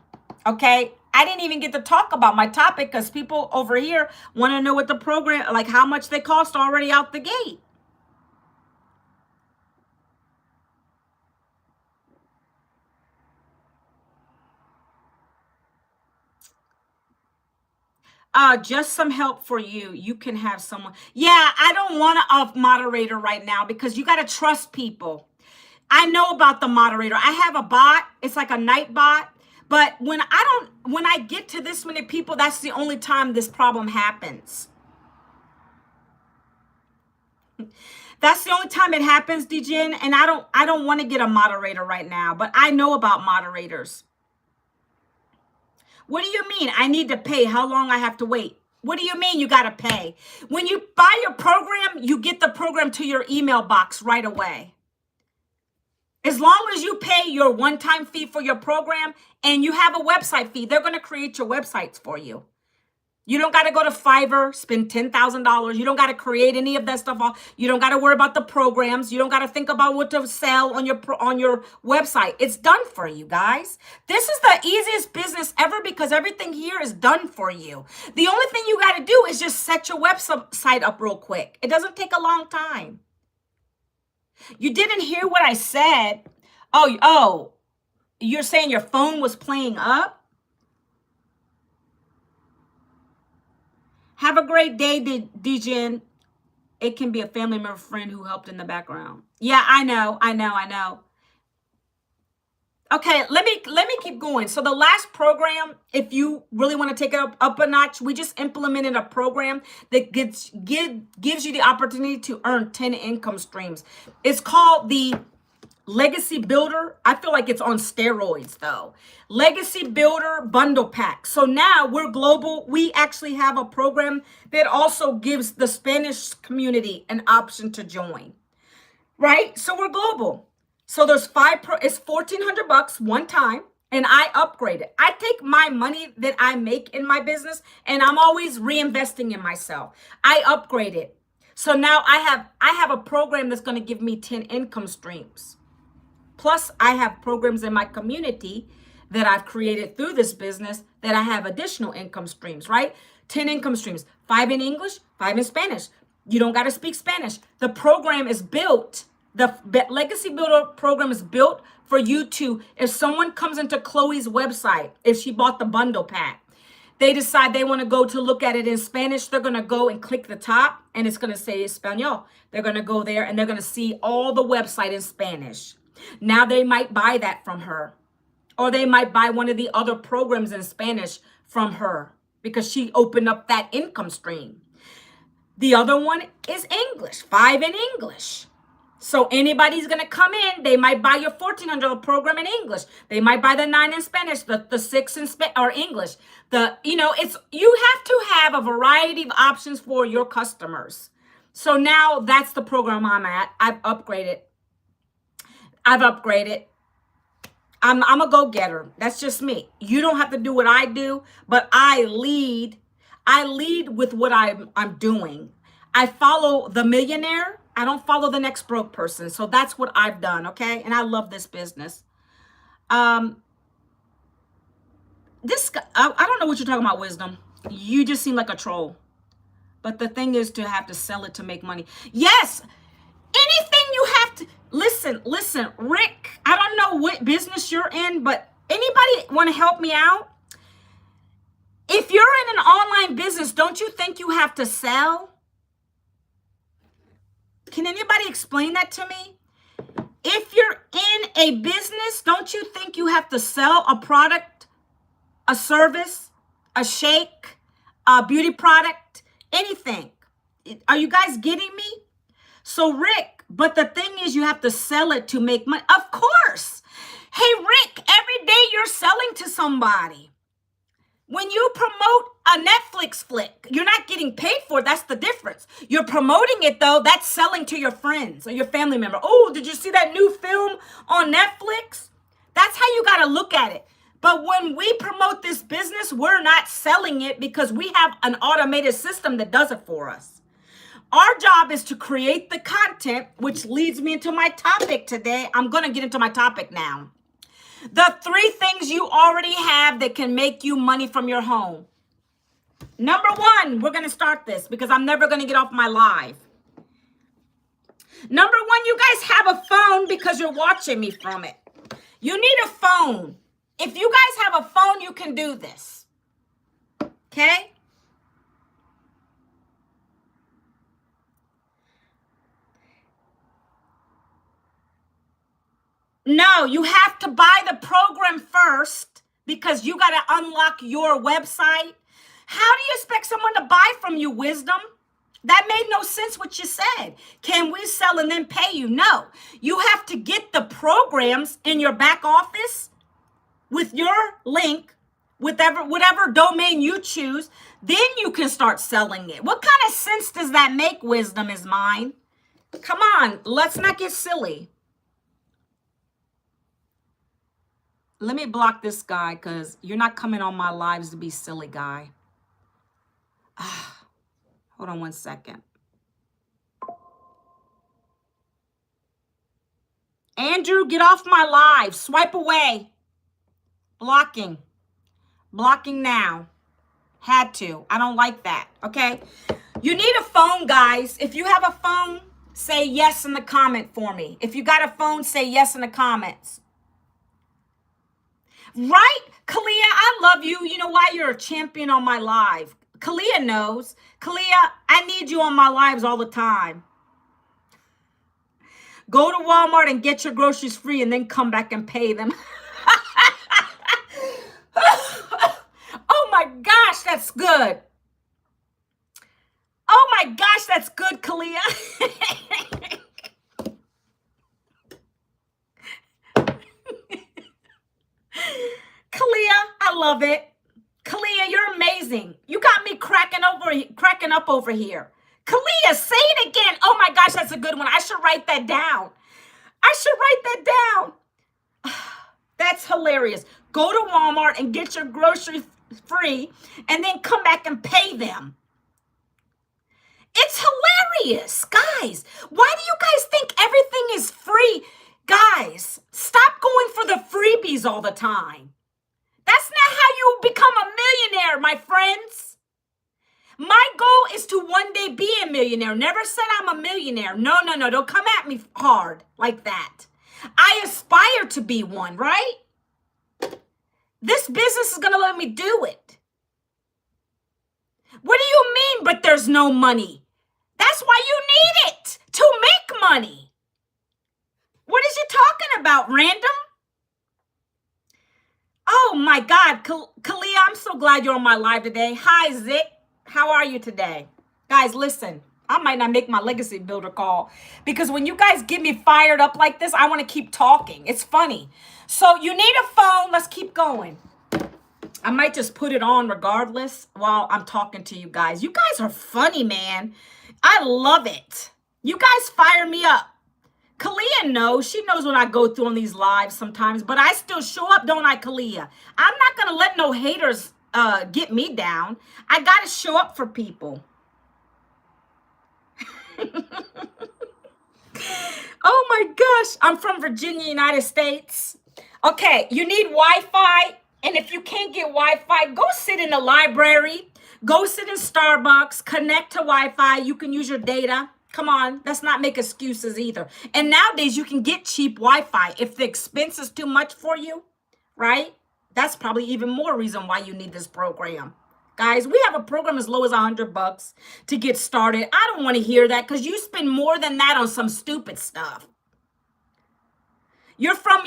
okay? I didn't even get to talk about my topic because people over here want to know what the program, like how much they cost already out the gate. Just some help for you. You can have someone. Yeah, I don't want a moderator right now because you got to trust people. I know about the moderator. I have a bot. It's like a night bot. But when I get to this many people, that's the only time this problem happens. That's the only time it happens, DJN. And I don't want to get a moderator right now, but I know about moderators. What do you mean? I need to pay. How long I have to wait? What do you mean you got to pay? When you buy your program, you get the program to your email box right away. As long as you pay your one-time fee for your program and you have a website fee, they're going to create your websites for you. You don't got to go to Fiverr, spend $10,000. You don't got to create any of that stuff. You don't got to worry about the programs. You don't got to think about what to sell on your website. It's done for you, guys. This is the easiest business ever because everything here is done for you. The only thing you got to do is just set your website up real quick. It doesn't take a long time. You didn't hear what I said. Oh, you're saying your phone was playing up? Have a great day, DJN. It can be a family member, friend who helped in the background. Yeah, I know. Okay, let me keep going. So the last program, if you really want to take it up a notch, we just implemented a program that gives you the opportunity to earn 10 income streams. It's called the Legacy Builder. I feel like it's on steroids though. Legacy Builder Bundle Pack. So now we're global. We actually have a program that also gives the Spanish community an option to join. Right? So we're global. So there's it's $1,400 one time, and I upgrade it. I take my money that I make in my business and I'm always reinvesting in myself. I upgrade it. So now I have a program that's going to give me 10 income streams. Plus, I have programs in my community that I've created through this business that I have additional income streams, right? 10 income streams, 5 in English, 5 in Spanish. You don't got to speak Spanish. The program is built, the Legacy Builder program is built for you to, if someone comes into Chloe's website, if she bought the bundle pack, they decide they want to go to look at it in Spanish, they're going to go and click the top and it's going to say Espanol. They're going to go there and they're going to see all the website in Spanish. Now they might buy that from her, or they might buy one of the other programs in Spanish from her because she opened up that income stream. The other one is English, 5 in English. So anybody's going to come in, they might buy your $1,400 program in English. They might buy the 9 in Spanish, the 6 in or English. You have to have a variety of options for your customers. So now that's the program I'm at. I've upgraded. I'm a go-getter. That's just me. You don't have to do what I do, but I lead with what I'm doing. I follow the millionaire. I don't follow the next broke person. So that's what I've done, okay? And I love this business. This guy, I don't know what you're talking about, Wisdom. You just seem like a troll. But the thing is to have to sell it to make money. Yes, anything you have to, listen, Rick, I don't know what business you're in, but anybody want to help me out? If you're in an online business, don't you think you have to sell? Can anybody explain that to me? If you're in a business, don't you think you have to sell a product, a service, a shake, a beauty product, anything? Are you guys getting me? So Rick, but the thing is you have to sell it to make money. Of course. Hey, Rick, every day you're selling to somebody. When you promote a Netflix flick, you're not getting paid for it. That's the difference. You're promoting it, though. That's selling to your friends or your family member. Oh, did you see that new film on Netflix? That's how you got to look at it. But when we promote this business, we're not selling it because we have an automated system that does it for us. Our job is to create the content, which leads me into my topic today. I'm going to get into my topic now. The 3 things you already have that can make you money from your home. Number 1, we're going to start this because I'm never going to get off my live. Number 1, you guys have a phone because you're watching me from it. You need a phone. If you guys have a phone, you can do this. Okay? No, you have to buy the program first because you got to unlock your website. How do you expect someone to buy from you, Wisdom? That made no sense what you said. Can we sell and then pay you? No. You have to get the programs in your back office with your link, whatever domain you choose. Then you can start selling it. What kind of sense does that make, Wisdom is mine? Come on, let's not get silly. Let me block this guy because you're not coming on my lives to be silly, guy. Hold on one second. Andrew, get off my live. Swipe away. Blocking. Blocking now. Had to. I don't like that. Okay? You need a phone, guys. If you have a phone, say yes in the comment for me. If you got a phone, say yes in the comments. Right? Kalia, I love you. You know why? You're a champion on my live. Kalia knows. Kalia, I need you on my lives all the time. Go to Walmart and get your groceries free and then come back and pay them. Oh my gosh, that's good. Oh my gosh, that's good, Kalia. Kalia, I love it. Kalia, you're amazing. You got me cracking up over here. Kalia, say it again. Oh my gosh, that's a good one. I should write that down. That's hilarious. Go to Walmart and get your groceries free and then come back and pay them. It's hilarious. Guys, why do you guys think everything is free? Guys, stop going for the freebies all the time. That's not how you become a millionaire, my friends. My goal is to one day be a millionaire. Never said I'm a millionaire. No. Don't come at me hard like that. I aspire to be one, right? This business is going to let me do it. What do you mean, but there's no money? That's why you need it, to make money. What is you talking about, random? Oh my God, Kalia, I'm so glad you're on my live today. Hi, Zick. How are you today? Guys, listen, I might not make my legacy builder call because when you guys get me fired up like this, I want to keep talking. It's funny. So you need a phone. Let's keep going. I might just put it on regardless while I'm talking to you guys. You guys are funny, man. I love it. You guys fire me up. Kalia knows. She knows what I go through on these lives sometimes, but I still show up, don't I, Kalia? I'm not going to let no haters get me down. I got to show up for people. Oh my gosh. I'm from Virginia, United States. Okay, you need Wi-Fi. And if you can't get Wi-Fi, go sit in the library. Go sit in Starbucks. Connect to Wi-Fi. You can use your data. Come on, let's not make excuses either. And nowadays, you can get cheap Wi-Fi. If the expense is too much for you, right? That's probably even more reason why you need this program. Guys, we have a program as low as $100 to get started. I don't want to hear that because you spend more than that on some stupid stuff. You're from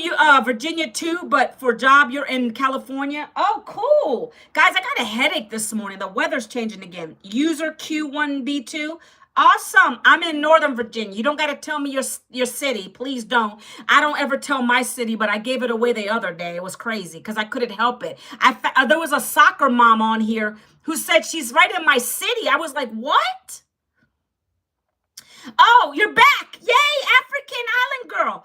Virginia too, but for job you're in California. Oh, cool. Guys, I got a headache this morning. The weather's changing again. User Q1B2. Awesome. I'm in Northern Virginia. You don't got to tell me your city. Please don't. I don't ever tell my city, but I gave it away the other day. It was crazy because I couldn't help it. There was a soccer mom on here who said she's right in my city. I was like, what? Oh, you're back. Yay, African Island girl.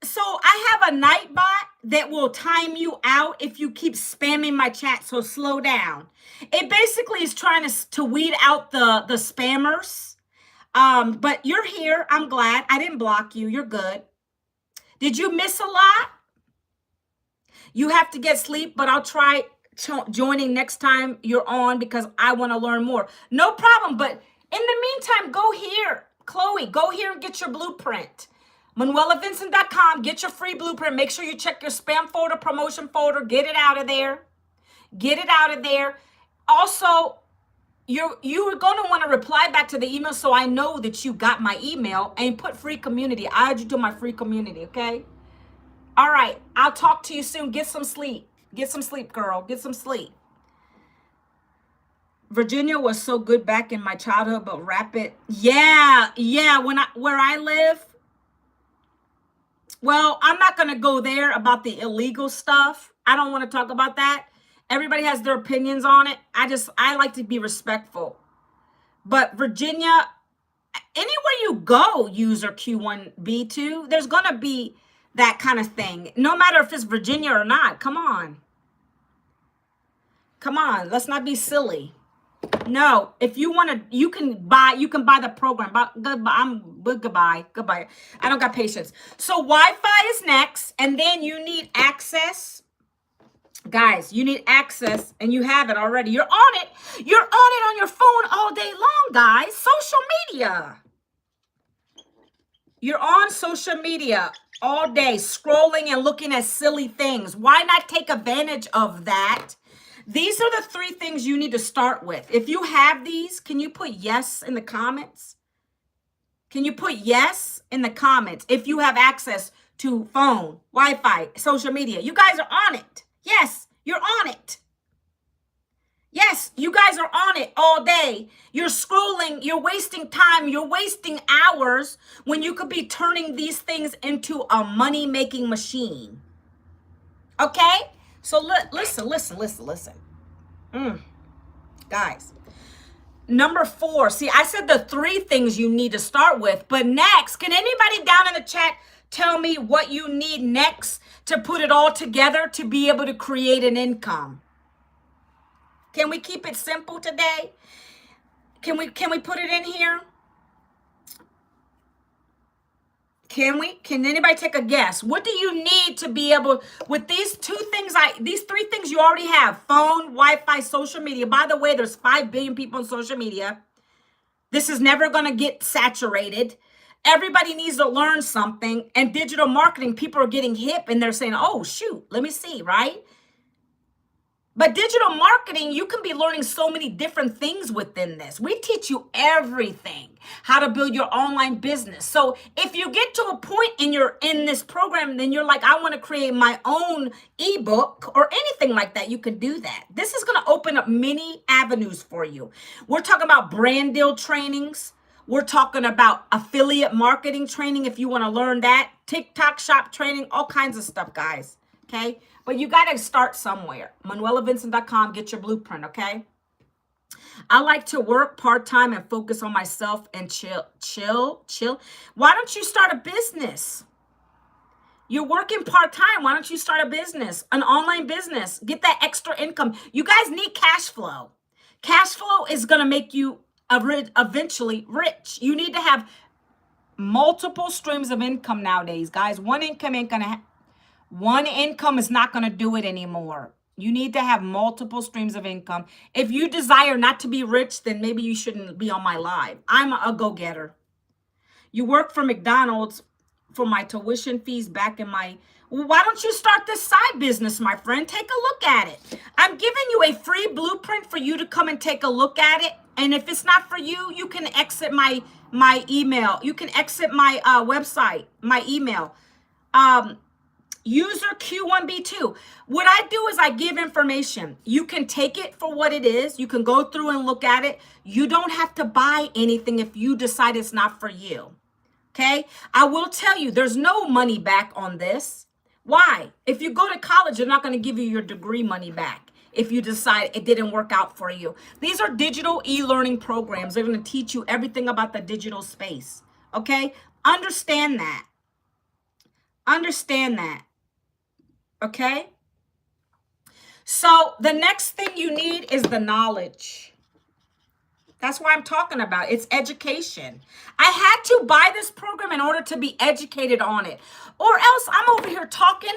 So I have a night bot that will time you out if you keep spamming my chat. So slow down. It basically is trying to weed out the spammers. But you're here. I'm glad. I didn't block you. You're good. Did you miss a lot? You have to get sleep, but I'll try joining next time you're on because I want to learn more. No problem. But in the meantime, go here. Chloe, go here and get your blueprint. ManuelaVincent.com. Get your free blueprint. Make sure you check your spam folder, promotion folder. Get it out of there. Get it out of there. Also, you are going to want to reply back to the email so I know that you got my email and put free community. I add you to my free community, okay? All right. I'll talk to you soon. Get some sleep. Get some sleep, girl. Get some sleep. Virginia was so good back in my childhood, but rapid. Yeah. Where I live. Well, I'm not going to go there about the illegal stuff. I don't want to talk about that. Everybody has their opinions on it. I like to be respectful. But Virginia, anywhere you go, user Q1B2, there's going to be that kind of thing. No matter if it's Virginia or not. Come on. Come on. Let's not be silly. No, if you want to, you can buy the program. Goodbye. I don't got patience. So Wi-Fi is next, and then you need access. Guys, you need access, and you have it already. You're on it. You're on it on your phone all day long, guys. Social media. You're on social media all day, scrolling and looking at silly things. Why not take advantage of that? These are the 3 things you need to start with. If you have these, can you put yes in the comments? Can you put yes in the comments if you have access to phone, Wi-Fi, social media? You guys are on it. Yes, you're on it. Yes, you guys are on it all day. You're scrolling, you're wasting time, you're wasting hours when you could be turning these things into a money-making machine. Okay? So listen. Guys, number 4. See, I said the 3 things you need to start with. But next, can anybody down in the chat tell me what you need next to put it all together to be able to create an income? Can we keep it simple today? Can we put it in here? Can we? Can anybody take a guess? What do you need to be able, with these 2 things, these 3 things you already have, phone, Wi-Fi, social media. By the way, there's 5 billion people on social media. This is never going to get saturated. Everybody needs to learn something. And digital marketing, people are getting hip and they're saying, oh, shoot, let me see, right? But digital marketing, you can be learning so many different things within this. We teach you everything, how to build your online business. So if you get to a point in this program, then you're like, I want to create my own ebook or anything like that, you can do that. This is going to open up many avenues for you. We're talking about brand deal trainings. We're talking about affiliate marketing training if you want to learn that. TikTok shop training, all kinds of stuff, guys. Okay? But you got to start somewhere. ManuelaVincent.com. Get your blueprint, okay? I like to work part-time and focus on myself and chill. Why don't you start a business? You're working part-time. Why don't you start a business, an online business? Get that extra income. You guys need cash flow. Cash flow is going to make you eventually rich. You need to have multiple streams of income nowadays, guys. One income is not going to do it anymore. You need to have multiple streams of income. If you desire not to be rich, then maybe you shouldn't be on my live. I'm a go-getter. You work for McDonald's for my tuition fees back in my Why don't you start this side business, my friend? Take a look at it. I'm giving you a free blueprint for you to come and take a look at it. And if it's not for you, you can exit my email. You can exit my website, my email. User Q1B2. What I do is I give information. You can take it for what it is. You can go through and look at it. You don't have to buy anything if you decide it's not for you. Okay? I will tell you, there's no money back on this. Why? If you go to college, they're not going to give you your degree money back if you decide it didn't work out for you. These are digital e-learning programs. They're going to teach you everything about the digital space. Okay? Understand that. Understand that. Okay? So the next thing you need is the knowledge. That's what I'm talking about. It's education. I had to buy this program in order to be educated on it. Or else I'm over here talking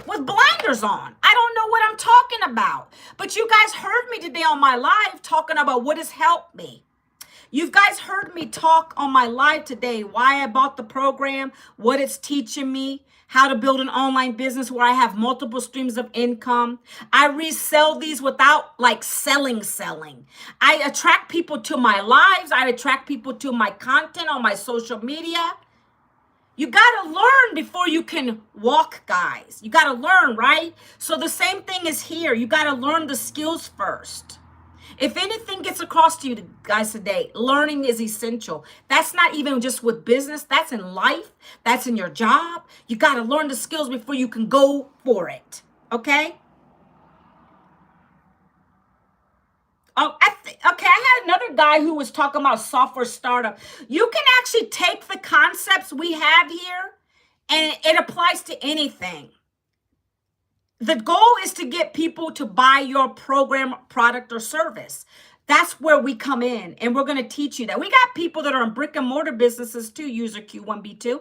with blinders on. I don't know what I'm talking about. But you guys heard me today on my live talking about what has helped me. You guys heard me talk on my live today why I bought the program, what it's teaching me, how to build an online business where I have multiple streams of income. I resell these without like selling. I attract people to my lives. I attract people to my content on my social media. You got to learn before you can walk, guys. You got to learn, right? So the same thing is here. You got to learn the skills first. If anything gets across to you guys today, learning is essential. That's not even just with business. That's in life. That's in your job. You got to learn the skills before you can go for it. Okay? Oh, okay, I had another guy who was talking about software startup. You can actually take the concepts we have here and it applies to anything. The goal is to get people to buy your program, product, or service. That's where we come in, and we're going to teach you that. We got people that are in brick and mortar businesses too, user Q1B2.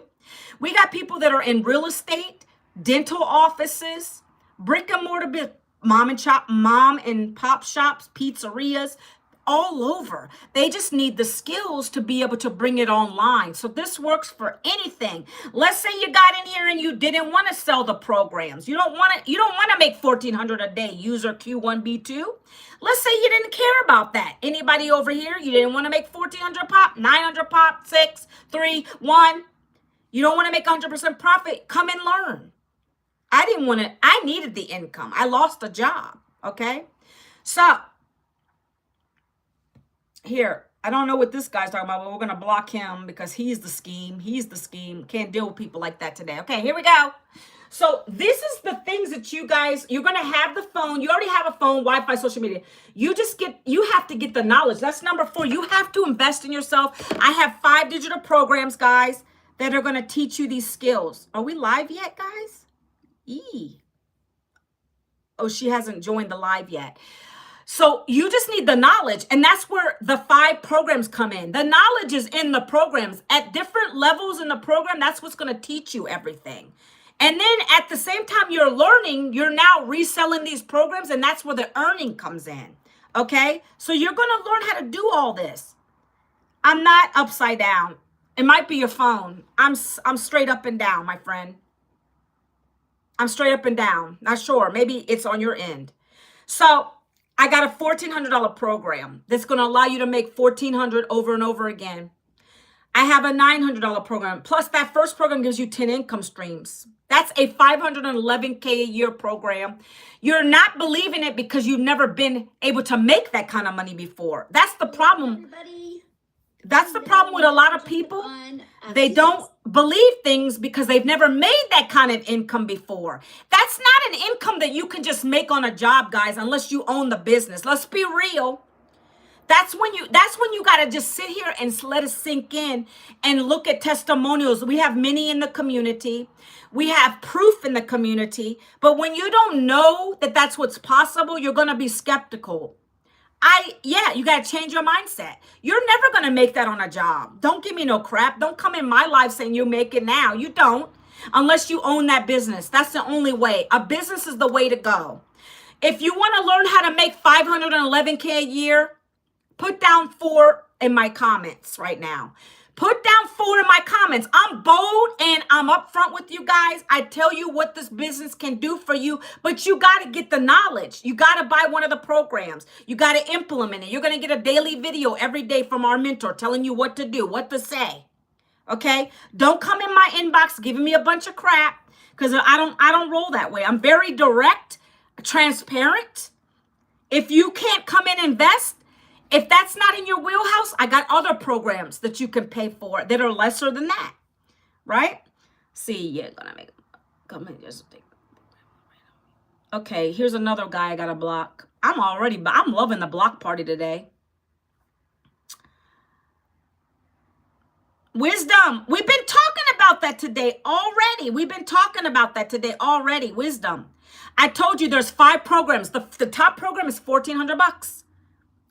We got people that are in real estate, dental offices, brick and mortar mom and pop shops, pizzerias, all over. They just need the skills to be able to bring it online. So this works for anything. Let's say you got in here and you didn't want to sell the programs. You don't want to make $1,400 a day, user Q1B2. Let's say you didn't care about that. Anybody over here, you didn't want to make 1,400 pop, 900 pop, 6, 3, 1. You don't want to make 100% profit. Come and learn. I needed the income. I lost a job. Okay. So here, I don't know what this guy's talking about, but we're going to block him because he's the scheme. He's the scheme. Can't deal with people like that today. Okay, here we go. So this is the things that you're going to have the phone. You already have a phone, Wi-Fi, social media. You have to get the knowledge. That's number 4. You have to invest in yourself. I have 5 digital programs, guys, that are going to teach you these skills. Are we live yet, guys? Oh, she hasn't joined the live yet. So you just need the knowledge, and that's where the 5 programs come in. The knowledge is in the programs. At different levels in the program, that's what's going to teach you everything. And then at the same time you're learning, you're now reselling these programs, and that's where the earning comes in. Okay? So you're going to learn how to do all this. I'm not upside down. It might be your phone. I'm straight up and down, my friend. I'm straight up and down. Not sure. Maybe it's on your end. So I got a $1,400 program that's going to allow you to make $1,400 over and over again. I have a $900 program. Plus, that first program gives you 10 income streams. That's a $511K a year program. You're not believing it because you've never been able to make that kind of money before. That's the problem. That's the problem with a lot of people. They don't believe things because they've never made that kind of income before. That's not an income that you can just make on a job, guys, unless you own the business. Let's be real. That's when you got to just sit here and let it sink in and look at testimonials. We have many in the community. We have proof in the community. But when you don't know that that's what's possible, you're going to be skeptical. You got to change your mindset. You're never going to make that on a job. Don't give me no crap. Don't come in my life saying you make it now. You don't, unless you own that business. That's the only way. A business is the way to go. If you want to learn how to make $511K a year, put down 4 in my comments right now. Put down 4 in my comments. I'm bold and I'm upfront with you guys. I tell you what this business can do for you, but you got to get the knowledge. You got to buy one of the programs. You got to implement it. You're going to get a daily video every day from our mentor telling you what to do, what to say. Okay? Don't come in my inbox giving me a bunch of crap because I don't roll that way. I'm very direct, transparent. If you can't come in and invest, if that's not in your wheelhouse, I got other programs that you can pay for that are lesser than that, right? See, yeah, gonna make come in just take. Okay, here's another guy I gotta block. I'm loving the block party today. Wisdom, we've been talking about that today already. Wisdom. I told you there's 5 programs. The top program is $1,400.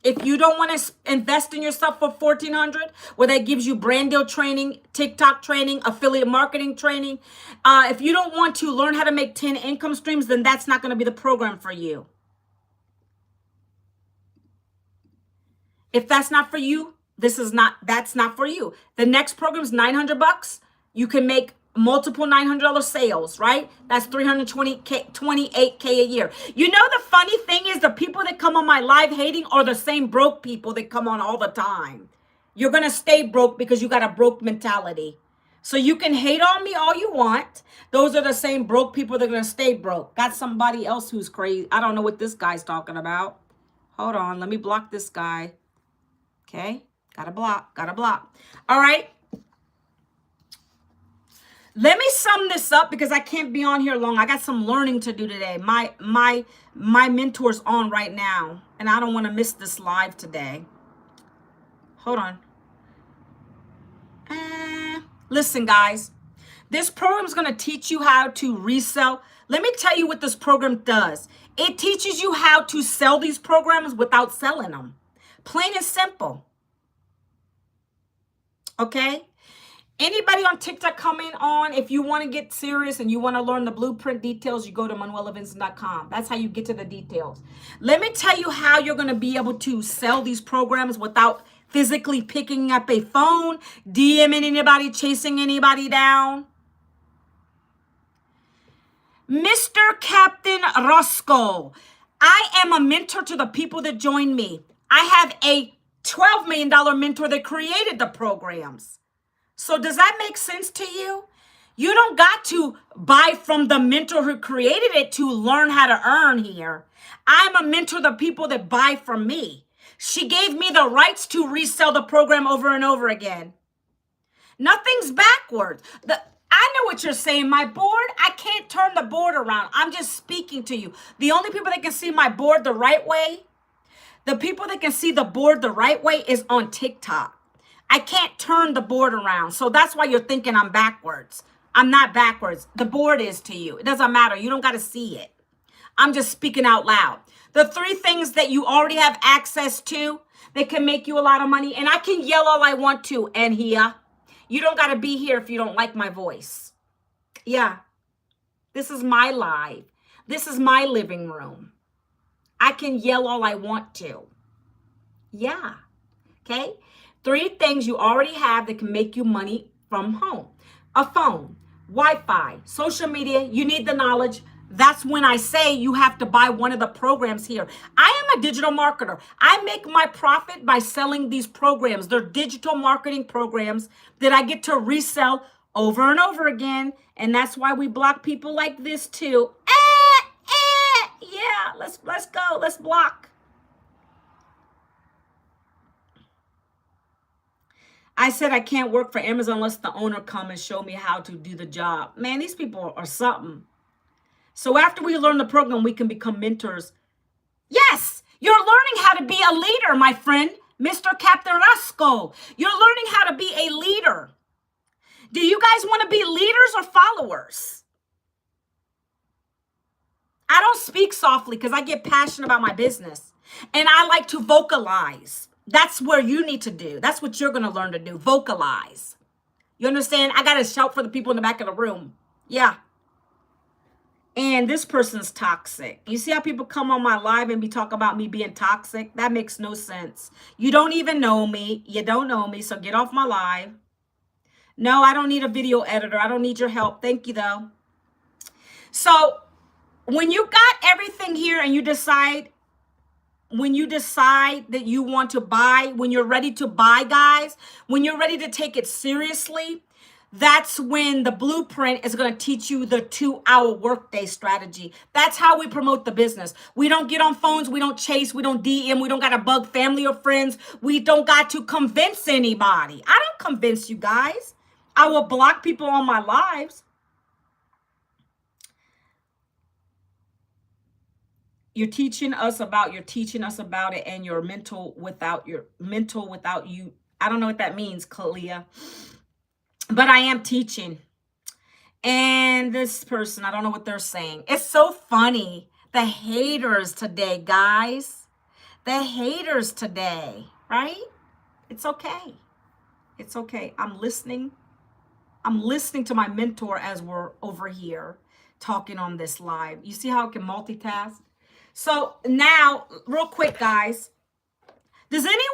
If you don't want to invest in yourself for $1,400, where that gives you brand deal training, TikTok training, affiliate marketing training, if you don't want to learn how to make 10 income streams, then that's not going to be the program for you. If that's not for you, that's not for you. The next program is $900. You can make multiple $900 sales, right? That's $328K a year. You know, the funny thing is the people that come on my live hating are the same broke people that come on all the time. You're going to stay broke because you got a broke mentality. So you can hate on me all you want. Those are the same broke people that are going to stay broke. Got somebody else who's crazy. I don't know what this guy's talking about. Hold on. Let me block this guy. Okay. Gotta block. All right. Let me sum this up because I can't be on here long. I got some learning to do today. My mentor's on right now, and I don't want to miss this live today. Hold on. Listen, guys. This program is going to teach you how to resell. Let me tell you what this program does. It teaches you how to sell these programs without selling them. Plain and simple. Okay? Anybody on TikTok coming on, if you want to get serious and you want to learn the blueprint details, you go to manuelavincent.com. That's how you get to the details. Let me tell you how you're going to be able to sell these programs without physically picking up a phone, DMing anybody, chasing anybody down. Mr. Captain Roscoe, I am a mentor to the people that join me. I have a $12 million mentor that created the programs. So does that make sense to you? You don't got to buy from the mentor who created it to learn how to earn here. I'm a mentor to the people that buy from me. She gave me the rights to resell the program over and over again. Nothing's backwards. I know what you're saying. My board, I can't turn the board around. I'm just speaking to you. The only people that can see my board the right way, the people that can see the board the right way is on TikTok. I can't turn the board around. So that's why you're thinking I'm backwards. I'm not backwards. The board is to you. It doesn't matter. You don't got to see it. I'm just speaking out loud. The 3 things that you already have access to that can make you a lot of money. And I can yell all I want to. And here, you don't got to be here if you don't like my voice. Yeah. This is my live. This is my living room. I can yell all I want to. Yeah. Okay. 3 things you already have that can make you money from home. A phone, Wi-Fi, social media. You need the knowledge. That's when I say you have to buy one of the programs here. I am a digital marketer. I make my profit by selling these programs. They're digital marketing programs that I get to resell over and over again. And that's why we block people like this too. Yeah, let's go. Let's block. I said I can't work for Amazon unless the owner come and show me how to do the job. Man, these people are something. So after we learn the program, we can become mentors. Yes, you're learning how to be a leader, my friend, Mr. Captain Roscoe. You're learning how to be a leader. Do you guys want to be leaders or followers? I don't speak softly because I get passionate about my business. And I like to vocalize. That's where you need to do. That's what you're going to learn to do. Vocalize. You understand? I got to shout for the people in the back of the room. Yeah. And this person's toxic. You see how people come on my live and be talking about me being toxic? That makes no sense. You don't even know me. You don't know me. So get off my live. No, I don't need a video editor. I don't need your help. Thank you, though. So when you got everything here and you decide, when you decide that you want to buy, when you're ready to buy, guys, when you're ready to take it seriously, that's when the blueprint is going to teach you the 2-hour workday strategy. That's how we promote the business. We don't get on phones. We don't chase. We don't DM. We don't got to bug family or friends. We don't got to convince anybody. I don't convince you guys. I will block people on my lives. You're teaching us about it, and your mental without you. I don't know what that means, Kalia, but I am teaching. And this person, I don't know what they're saying. It's so funny. The haters today, guys. The haters today, right? It's okay. It's okay. I'm listening. I'm listening to my mentor as we're over here talking on this live. You see how I can multitask? So now, real quick, guys, does anybody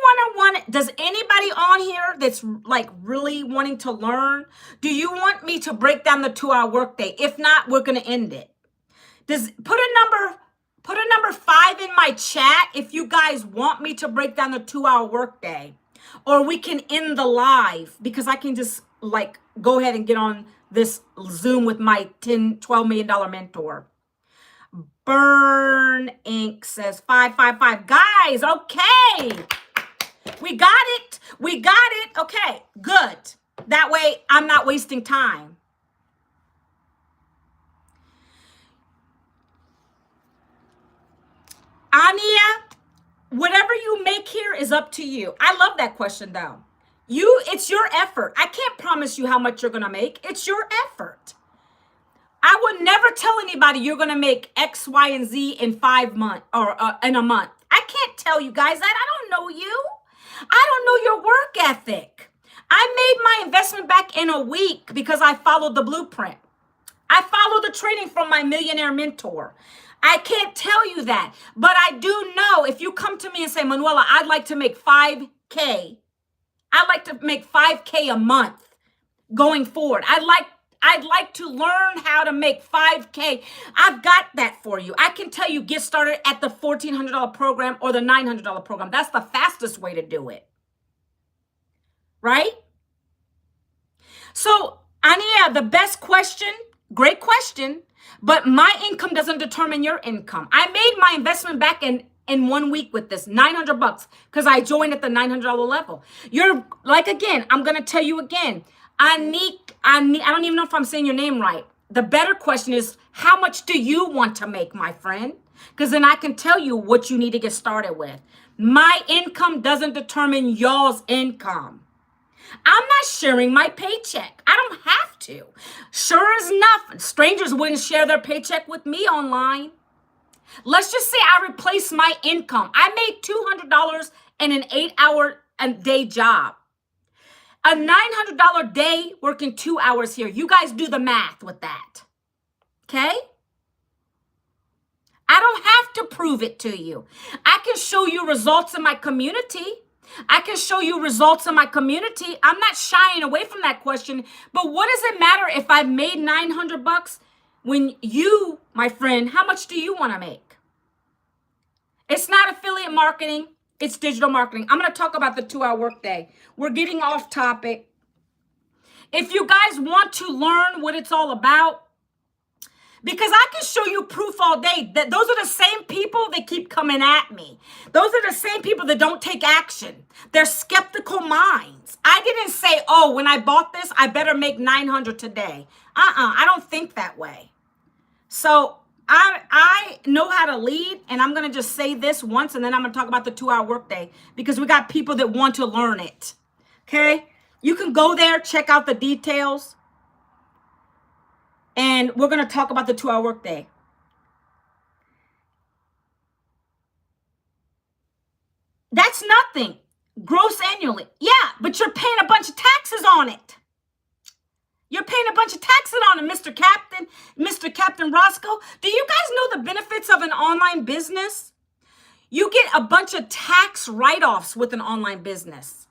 on here that's like really wanting to learn? Do you want me to break down the 2-hour workday? If not, we're gonna end it. Put a number 5 in my chat if you guys want me to break down the 2-hour workday, or we can end the live because I can just like go ahead and get on this Zoom with my $12 million mentor. Burn Inc. says 555. Guys, okay. We got it. We got it. Okay, good. That way I'm not wasting time. Ania, whatever you make here is up to you. I love that question though. It's your effort. I can't promise you how much you're going to make. It's your effort. I would never tell anybody you're going to make X, Y, and Z in 5 months or in a month. I can't tell you guys that. I don't know you. I don't know your work ethic. I made my investment back in a week because I followed the blueprint. I followed the training from my millionaire mentor. I can't tell you that, but I do know if you come to me and say, Manuela, I'd like to make 5K. I'd like to make 5K a month going forward. I'd like to learn how to make 5K. I've got that for you. I can tell you get started at the $1,400 program or the $900 program. That's the fastest way to do it. Right? So, Ania, the best question, great question, but my income doesn't determine your income. I made my investment back in 1 week with this $900 because I joined at the $900 level. You're like, again, I'm going to tell you again, I don't even know if I'm saying your name right. The better question is, how much do you want to make, my friend? Because then I can tell you what you need to get started with. My income doesn't determine y'all's income. I'm not sharing my paycheck. I don't have to. Sure as enough, strangers wouldn't share their paycheck with me online. Let's just say I replace my income. I made $200 in an 8-hour a day job. A $900 day working 2 hours here. You guys do the math with that. Okay? I don't have to prove it to you. I can show you results in my community. I can show you results in my community. I'm not shying away from that question. But what does it matter if I made $900 when you, my friend, how much do you want to make? It's not affiliate marketing. It's digital marketing. I'm going to talk about the 2-hour workday. We're getting off topic. If you guys want to learn what it's all about, because I can show you proof all day that those are the same people that keep coming at me. Those are the same people that don't take action. They're skeptical minds. I didn't say, oh, when I bought this, I better make 900 today. I don't think that way. So I know how to lead, and I'm going to just say this once, and then I'm going to talk about the 2-hour workday because we got people that want to learn it. Okay? You can go there, check out the details, and we're going to talk about the 2-hour workday. That's nothing. Gross annually. Yeah, but you're paying a bunch of taxes on it. You're paying a bunch of taxes on it, Mr. Captain Roscoe. Do you guys know the benefits of an online business? You get a bunch of tax write-offs with an online business.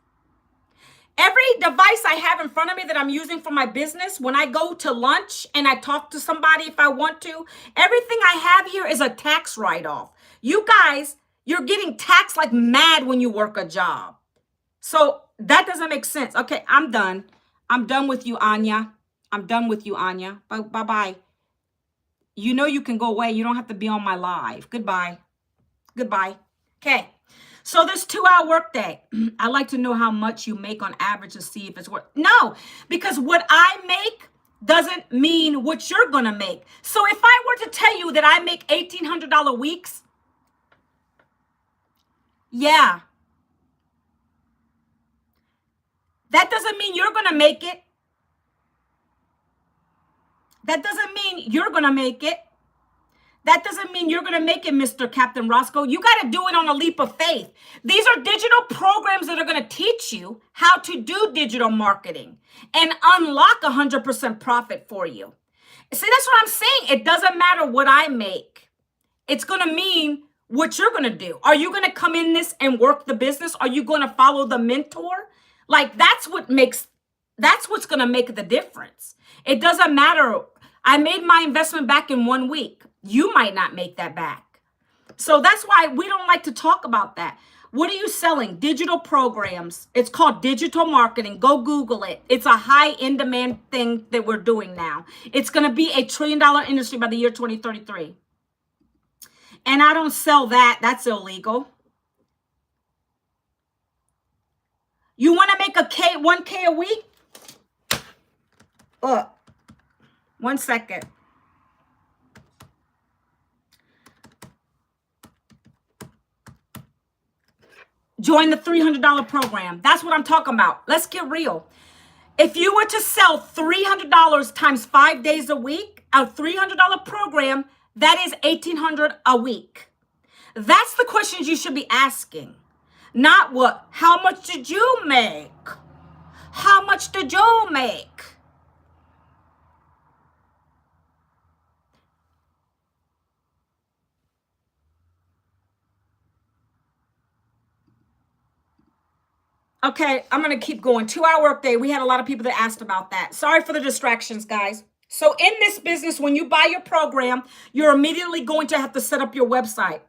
Every device I have in front of me that I'm using for my business, when I go to lunch and I talk to somebody if I want to, everything I have here is a tax write-off. You guys, you're getting taxed like mad when you work a job. So that doesn't make sense. Okay, I'm done. I'm done with you, Anya. I'm done with you, Anya. Bye-bye. You know you can go away. You don't have to be on my live. Goodbye. Goodbye. Okay. So this 2-hour workday, I like to know how much you make on average to see if it's worth. No, because what I make doesn't mean what you're going to make. So if I were to tell you that I make $1,800 weeks, yeah, that doesn't mean you're going to make it. That doesn't mean you're going to make it. That doesn't mean you're going to make it, Mr. Captain Roscoe. You got to do it on a leap of faith. These are digital programs that are going to teach you how to do digital marketing and unlock 100% profit for you. See, that's what I'm saying. It doesn't matter what I make. It's going to mean what you're going to do. Are you going to come in this and work the business? Are you going to follow the mentor? Like, that's what's going to make the difference. It doesn't matter. I made my investment back in 1 week. You might not make that back. So that's why we don't like to talk about that. What are you selling? Digital programs. It's called digital marketing. Go Google it. It's a high in demand thing that we're doing now. It's going to be a $1 trillion industry by the year 2033. And I don't sell that. That's illegal. You want to make $1K a week? Look, 1 second. Join the $300 program. That's what I'm talking about. Let's get real. If you were to sell $300 times 5 days a week, a $300 program, that is $1,800 a week. That's the questions you should be asking. Not what, how much did you make? How much did you make? Okay, I'm going to keep going. 2-hour workday. We had a lot of people that asked about that. Sorry for the distractions, guys. So in this business, when you buy your program, you're immediately going to have to set up your website.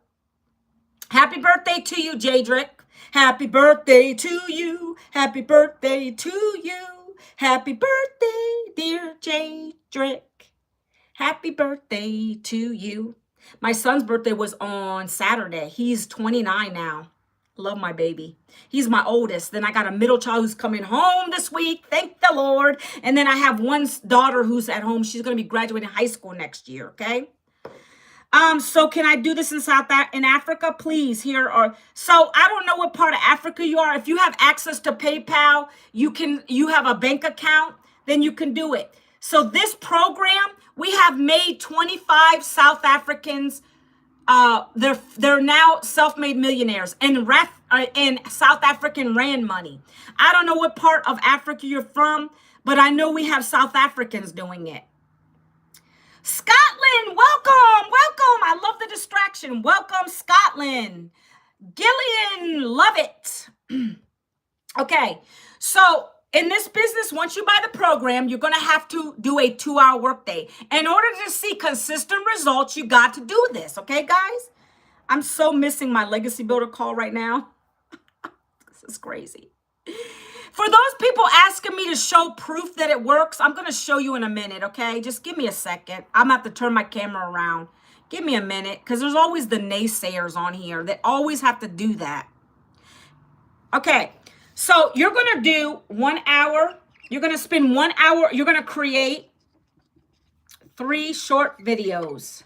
Happy birthday to you, Jadrick. Happy birthday to you. Happy birthday to you. Happy birthday, dear Jadrick. Happy birthday to you. My son's birthday was on Saturday. He's 29 now. Love my baby. He's my oldest. Then I got a middle child who's coming home this week. Thank the Lord. And then I have one daughter who's at home. She's going to be graduating high school next year. Okay. So can I do this in Africa, please? So I don't know what part of Africa you are. If you have access to PayPal, you have a bank account, then you can do it. So this program, we have made 25 South Africans. They're now self-made millionaires in South African rand money. I don't know what part of Africa you're from, but I know we have South Africans doing it. Scotland, welcome. I love the distraction. Welcome, Scotland. Gillian, love it. Okay, so in this business, once you buy the program, you're going to have to do a 2-hour workday. In order to see consistent results, you got to do this. Okay, guys? I'm so missing my Legacy Builder call right now. This is crazy. For those people asking me to show proof that it works, I'm going to show you in a minute, okay? Just give me a second. I'm going to have to turn my camera around. Give me a minute, because there's always the naysayers on here that always have to do that. Okay, so you're going to do 1 hour. You're going to spend 1 hour. You're going to create 3 short videos.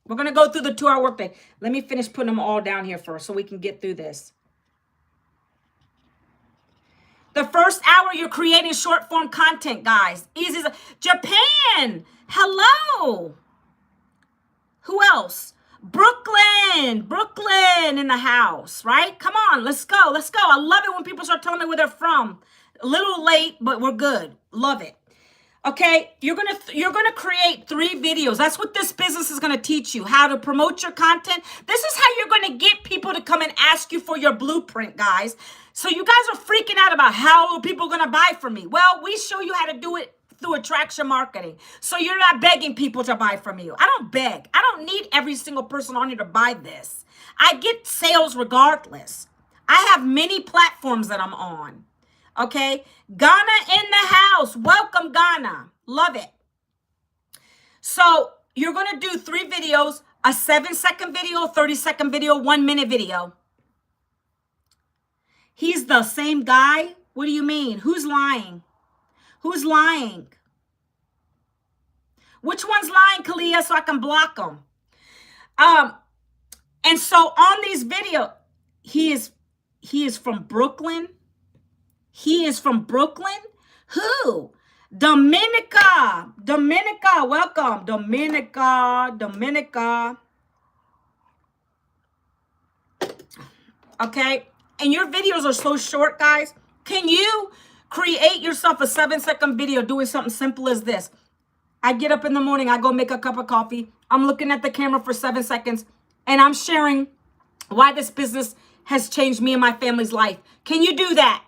We're going to go through the 2-hour workday. Let me finish putting them all down here first so we can get through this. The first hour, you're creating short form content, guys. Easy. Japan. Hello. Who else? Brooklyn in the house, right? Come on, let's go. I love it when people start telling me where they're from. A little late, but we're good. Love it. Okay, you're gonna create 3 videos. That's what this business is gonna teach you, how to promote your content. This is how you're gonna get people to come and ask you for your blueprint, guys. So you guys are freaking out about how are people going to buy from me. Well, we show you how to do it through attraction marketing. So you're not begging people to buy from you. I don't beg. I don't need every single person on here to buy this. I get sales regardless. I have many platforms that I'm on. Okay. Ghana in the house. Welcome, Ghana. Love it. So you're going to do 3 videos, a 7-second video, 30-second video, 1-minute video. He's the same guy? What do you mean? Who's lying? Who's lying? Which one's lying, Kalia, so I can block them? And so on these videos, he is from Brooklyn. He is from Brooklyn. Who? Dominica. Dominica, welcome. Dominica. Okay. And your videos are so short, guys. Can you create yourself a 7-second video doing something simple as this? I get up in the morning, I go make a cup of coffee. I'm looking at the camera for 7 seconds, and I'm sharing why this business has changed me and my family's life. Can you do that?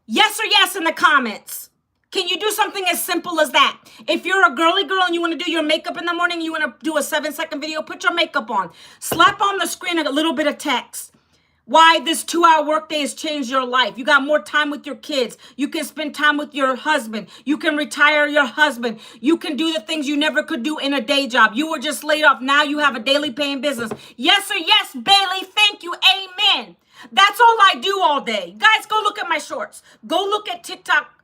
Yes or yes in the comments. Can you do something as simple as that? If you're a girly girl and you want to do your makeup in the morning, you want to do a 7-second video, put your makeup on. Slap on the screen a little bit of text. Why this 2-hour workday has changed your life. You got more time with your kids. You can spend time with your husband. You can retire your husband. You can do the things you never could do in a day job. You were just laid off. Now you have a daily paying business. Yes or yes, Bailey. Thank you. Amen. That's all I do all day. Guys, go look at my shorts. Go look at TikTok.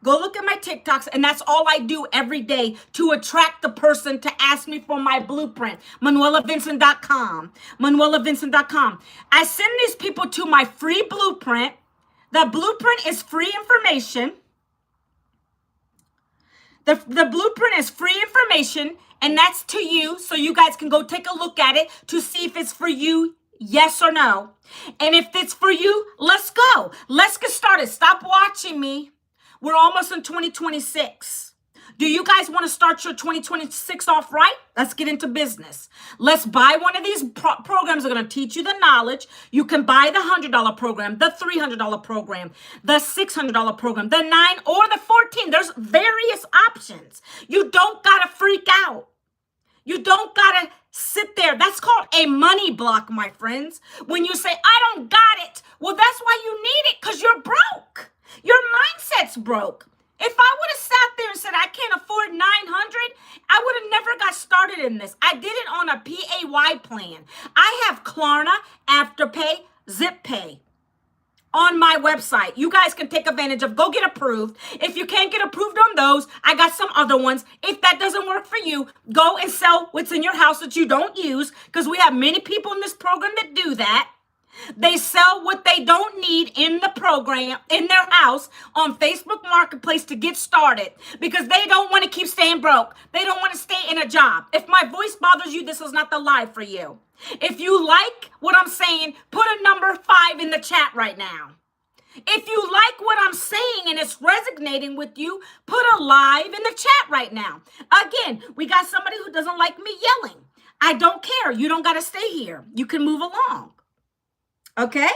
Go look at my TikToks, and that's all I do every day to attract the person to ask me for my blueprint. ManuelaVincent.com. ManuelaVincent.com. I send these people to my free blueprint. The blueprint is free information. The blueprint is free information, and that's to you, so you guys can go take a look at it to see if it's for you, yes or no. And if it's for you, let's go. Let's get started. Stop watching me. We're almost in 2026. Do you guys want to start your 2026 off right? Let's get into business. Let's buy one of these programs that are going to teach you the knowledge. You can buy the $100 program, the $300 program, the $600 program, the 9 or the 14. There's various options. You don't got to freak out. You don't got to sit there. That's called a money block, my friends. When you say, I don't got it. Well, that's why you need it, because you're broke. Your mindset's broke. If I would have sat there and said, I can't afford $900, I would have never got started in this. I did it on a PAY plan. I have Klarna, Afterpay, ZipPay on my website. You guys can take advantage of. Go get approved. If you can't get approved on those, I got some other ones. If that doesn't work for you, go and sell what's in your house that you don't use, because we have many people in this program that do that. They sell what they don't need in the program, in their house, on Facebook Marketplace to get started, because they don't want to keep staying broke. They don't want to stay in a job. If my voice bothers you, this is not the live for you. If you like what I'm saying, put a number 5 in the chat right now. If you like what I'm saying and it's resonating with you, put a live in the chat right now. Again, we got somebody who doesn't like me yelling. I don't care. You don't got to stay here. You can move along. Okay?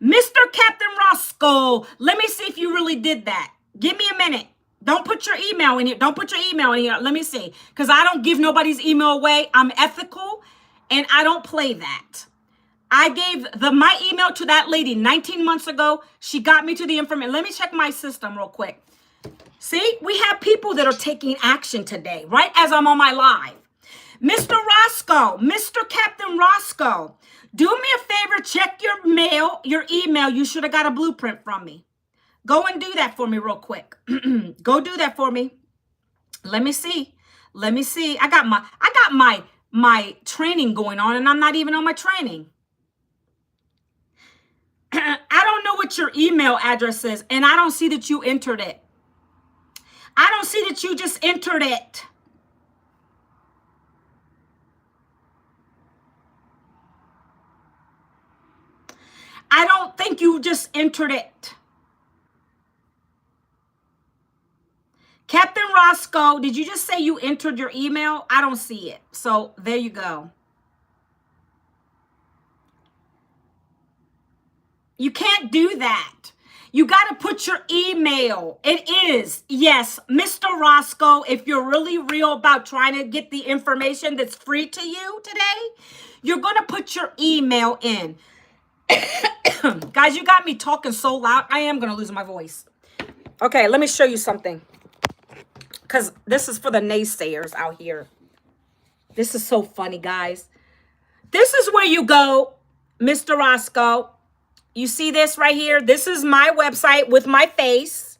Mr. Captain Roscoe, let me see if you really did that. Give me a minute. Don't put your email in here. Don't put your email in here. Let me see. Because I don't give nobody's email away. I'm ethical, and I don't play that. I gave my email to that lady 19 months ago. She got me to the information. Let me check my system real quick. See, we have people that are taking action today, right as I'm on my live. Mr. Roscoe, Mr. Captain Roscoe, do me a favor, check your mail, your email. You should have got a blueprint from me. Go and do that for me real quick. Go do that for me. Let me see. Let me see. I got my training going on, and I'm not even on my training. I don't know what your email address is, and I don't see that you entered it. I don't see that you just entered it. I don't think you just entered it. Captain Roscoe, did you just say you entered your email? I don't see it. So there you go. You can't do that. You got to put your email. It is, yes, Mr. Roscoe, if you're really real about trying to get the information that's free to you today, you're going to put your email in. Guys, you got me talking so loud. I am going to lose my voice. Okay, let me show you something. Because this is for the naysayers out here. This is so funny, guys. This is where you go, Mr. Roscoe. You see this right here? This is my website with my face.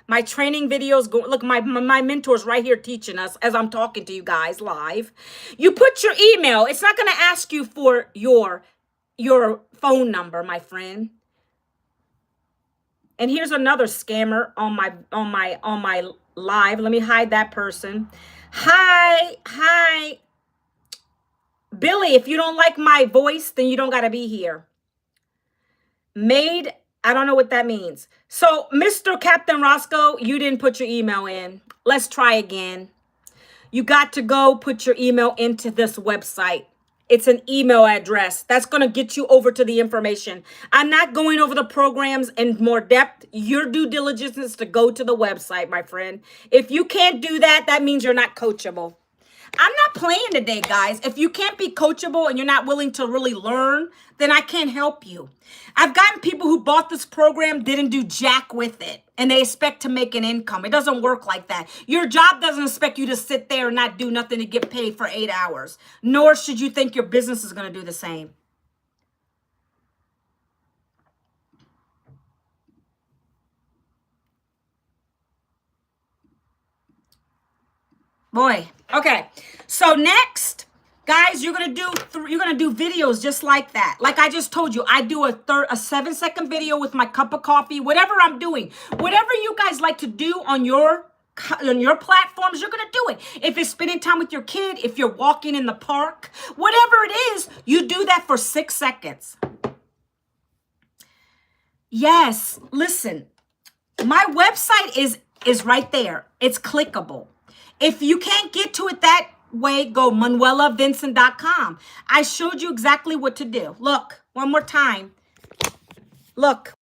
My training videos go. Look, my mentor's right here teaching us as I'm talking to you guys live. You put your email. It's not going to ask you for your phone number, my friend. And here's another scammer on my live. Let me hide that person. Hi. Billy, if you don't like my voice, then you don't got to be here. I don't know what that means. So, Mr. Captain Roscoe, you didn't put your email in. Let's try again. You got to go put your email into this website. It's an email address. That's going to get you over to the information. I'm not going over the programs in more depth. Your due diligence is to go to the website, my friend. If you can't do that, that means you're not coachable. I'm not playing today, guys. If you can't be coachable and you're not willing to really learn, then I can't help you. I've gotten people who bought this program, didn't do jack with it, and they expect to make an income. It doesn't work like that. Your job doesn't expect you to sit there and not do nothing to get paid for 8 hours, nor should you think your business is going to do the same. Boy. Okay. So next, guys, you're gonna do videos just like that. Like I just told you, I do a 7-second video with my cup of coffee. Whatever I'm doing, whatever you guys like to do on your platforms, you're gonna do it. If it's spending time with your kid, if you're walking in the park, whatever it is, you do that for 6 seconds. Yes. Listen, my website is right there. It's clickable. If you can't get to it that way, go manuelavincent.com. I showed you exactly what to do. Look, one more time. Look,